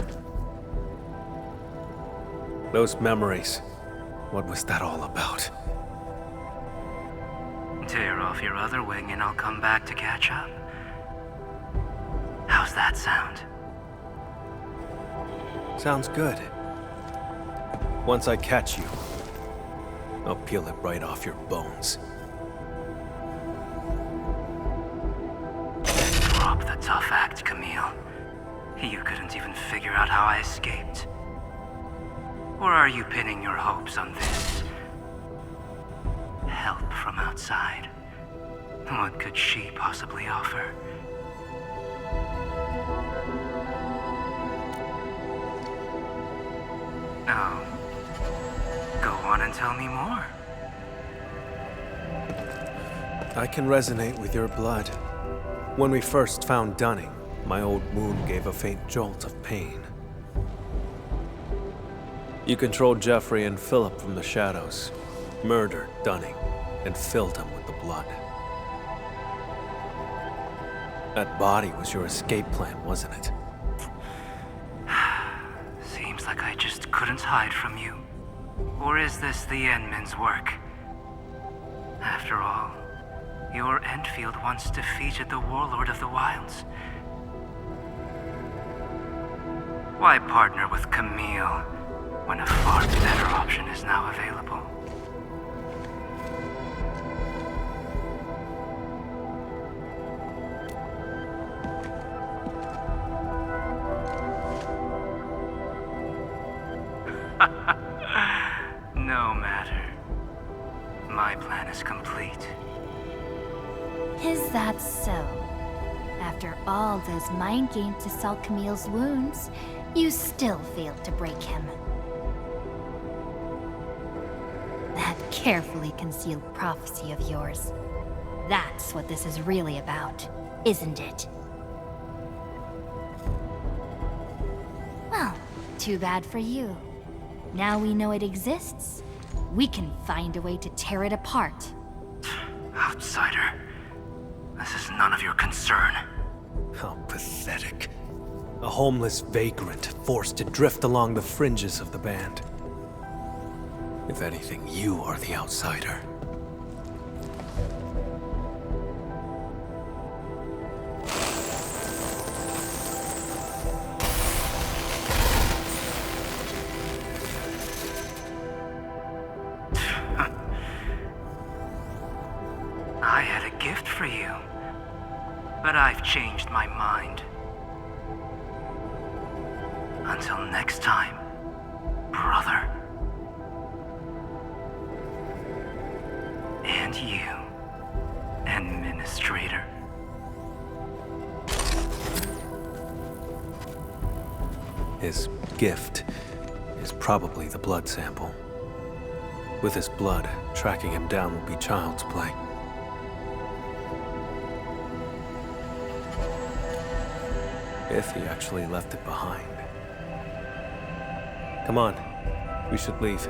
Those memories. What was that all about? Tear off your other wing and I'll come back to catch up. How's that sound? Sounds good. Once I catch you, I'll peel it right off your bones. Drop the tough act, Camille. You couldn't even figure out how I escaped. Or are you pinning your hopes on this? Help from outside. What could she possibly offer? Oh. Go on and tell me more. I can resonate with your blood. When we first found Dunning, my old wound gave a faint jolt of pain. You controlled Jeffrey and Philip from the shadows, murdered Dunning, and filled him with the blood. That body was your escape plan, wasn't it? Seems like I just couldn't hide from you. Or is this the Endmen's work? After all, your Endfield once defeated the warlord of the wilds. Why partner with Camille when a far better option is now available? No matter. My plan is complete. Is that so? After all those mind games to salve Camille's wounds, you still failed to break him. That carefully concealed prophecy of yours. That's what this is really about, isn't it? Well, too bad for you. Now we know it exists, we can find a way to tear it apart. Outsider, this is none of your concern. How pathetic. A homeless vagrant forced to drift along the fringes of the band. If anything, you are the outsider. I had a gift for you, but I've changed my mind. Until next time, brother. And you, Administrator. His gift is probably the blood sample. With his blood, tracking him down will be child's play. If he actually left it behind. Come on, we should leave.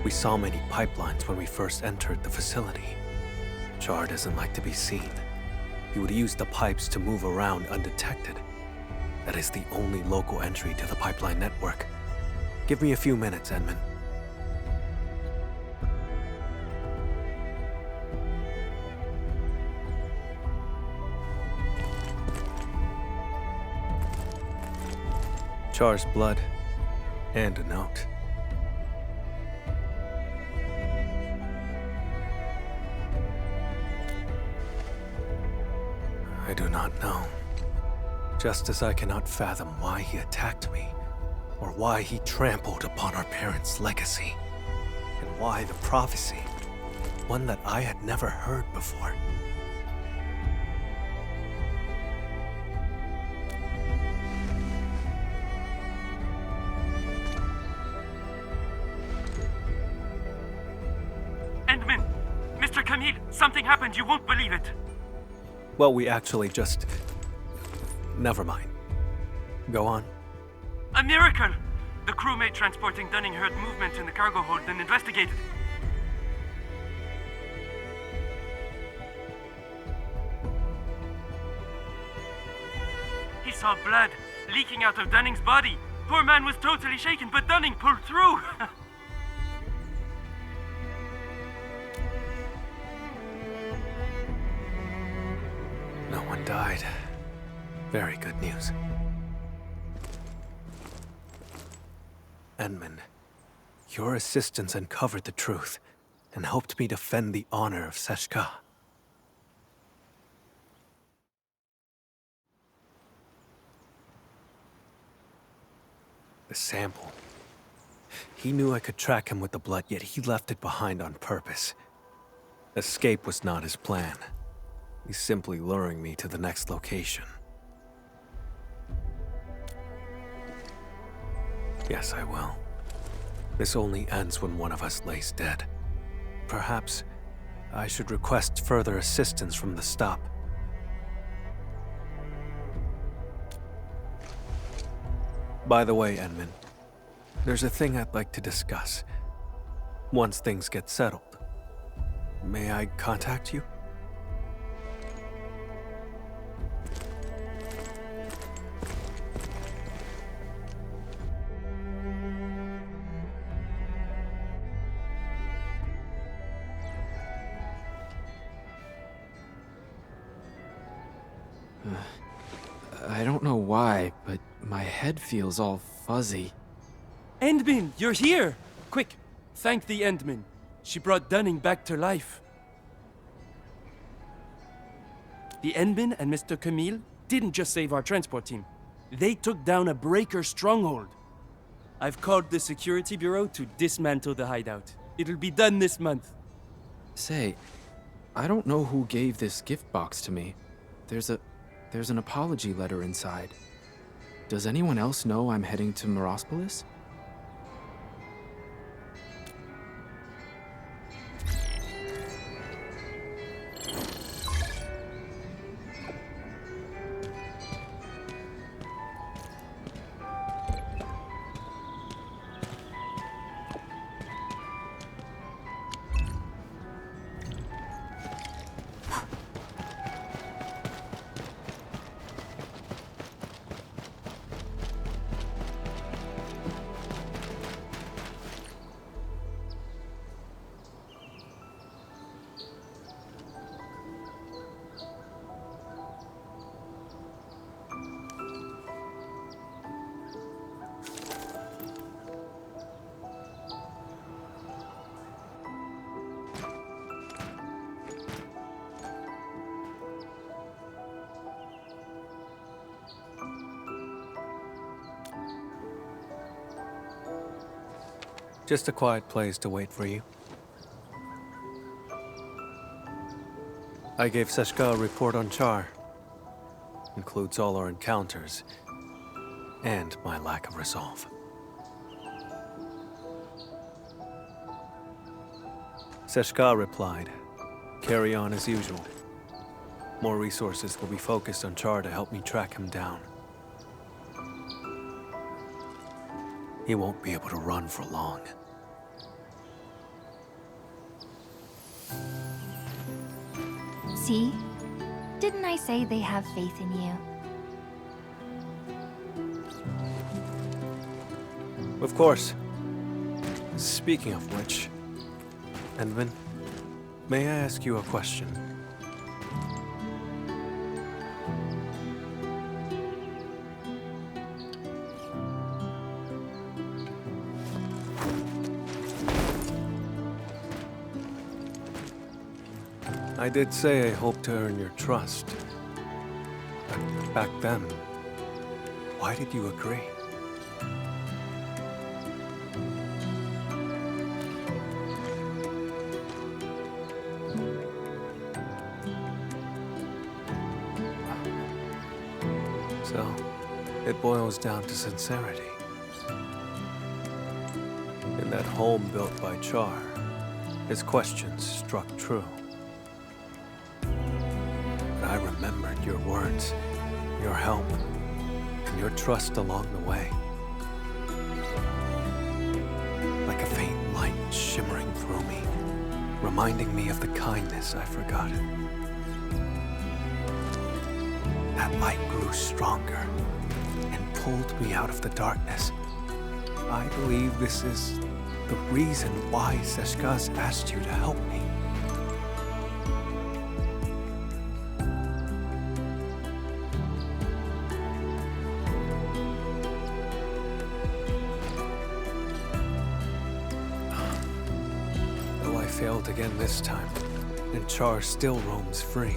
We saw many pipelines when we first entered the facility. Char doesn't like to be seen. He would use the pipes to move around undetected. That is the only local entry to the pipeline network. Give me a few minutes, Edmund. Char's blood and a note. I do not know. Just as I cannot fathom why he attacked me, or why he trampled upon our parents' legacy, and why the prophecy, one that I had never heard before. Endman! Mr. Camille, something happened, you won't believe it! Well, we actually just... Never mind. Go on. A miracle! The crewmate transporting Dunning heard movement in the cargo hold and investigated. He saw blood leaking out of Dunning's body. Poor man was totally shaken, but Dunning pulled through. No one died. Very good news. Edmund, your assistance uncovered the truth and helped me defend the honor of Sesh'ka. The sample. He knew I could track him with the blood, yet he left it behind on purpose. Escape was not his plan. He's simply luring me to the next location. Yes, I will. This only ends when one of us lays dead. Perhaps I should request further assistance from the stop. By the way, Edmund, there's a thing I'd like to discuss. Once things get settled, may I contact you? I don't know why, but my head feels all fuzzy. Endman, you're here! Quick, thank the Endman. She brought Dunning back to life. The Endman and Mr. Camille didn't just save our transport team. They took down a breaker stronghold. I've called the security bureau to dismantle the hideout. It'll be done this month. Say, I don't know who gave this gift box to me. There's an apology letter inside. Does anyone else know I'm heading to Morospolis? Just a quiet place to wait for you. I gave Sesh'ka a report on Char. Includes all our encounters and my lack of resolve. Sesh'ka replied, "Carry on as usual. More resources will be focused on Char to help me track him down. He won't be able to run for long." See? Didn't I say they have faith in you? Of course. Speaking of which, Endman, may I ask you a question? I did say I hoped to earn your trust. But back then, why did you agree? So, it boils down to sincerity. In that home built by Char, his questions struck true. But I remembered your words, your help, and your trust along the way. Like a faint light shimmering through me, reminding me of the kindness I forgot. That light grew stronger and pulled me out of the darkness. I believe this is the reason why Sesh'ka's asked you to help me. Though I failed again this time, and Char still roams free.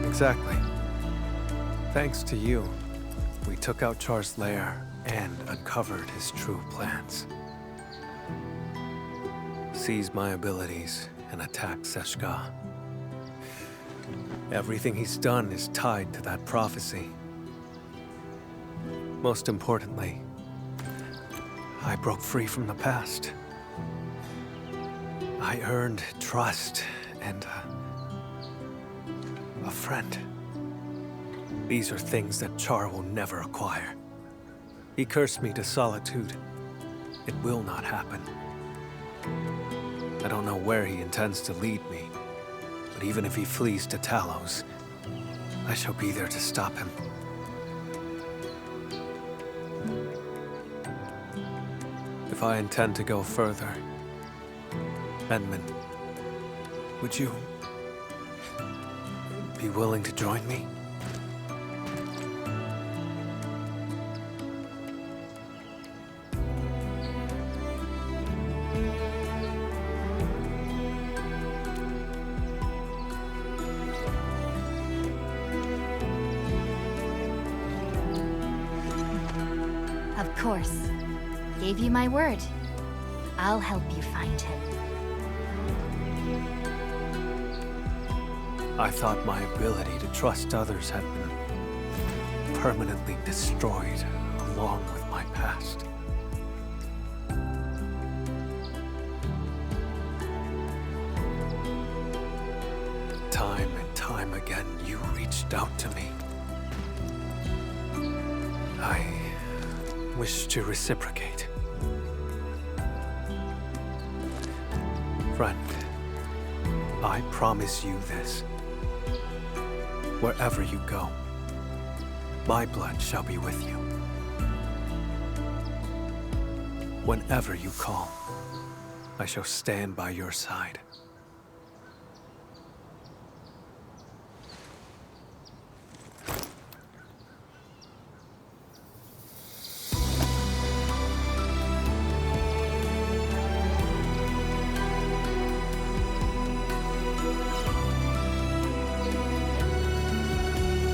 Exactly. Thanks to you, we took out Char's lair and uncovered his true plans. Seized my abilities and attacked Sesh'ka. Everything he's done is tied to that prophecy. Most importantly, I broke free from the past. I earned trust and a friend. These are things that Char will never acquire. He cursed me to solitude. It will not happen. I don't know where he intends to lead me, but even if he flees to Talos, I shall be there to stop him. If I intend to go further, Endman, would you be willing to join me? Of course. Gave you my word. I'll help you find him. I thought my ability to trust others had been permanently destroyed along with my past. Time and time again, you reached out to me. I wish to reciprocate. Friend, I promise you this. Wherever you go, my blood shall be with you. Whenever you call, I shall stand by your side.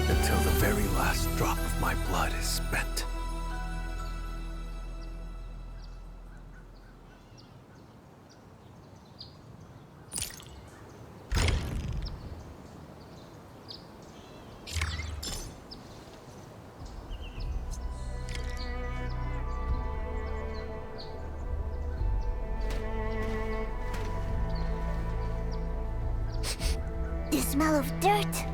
Until the very last drop of my blood is spent. The smell of dirt.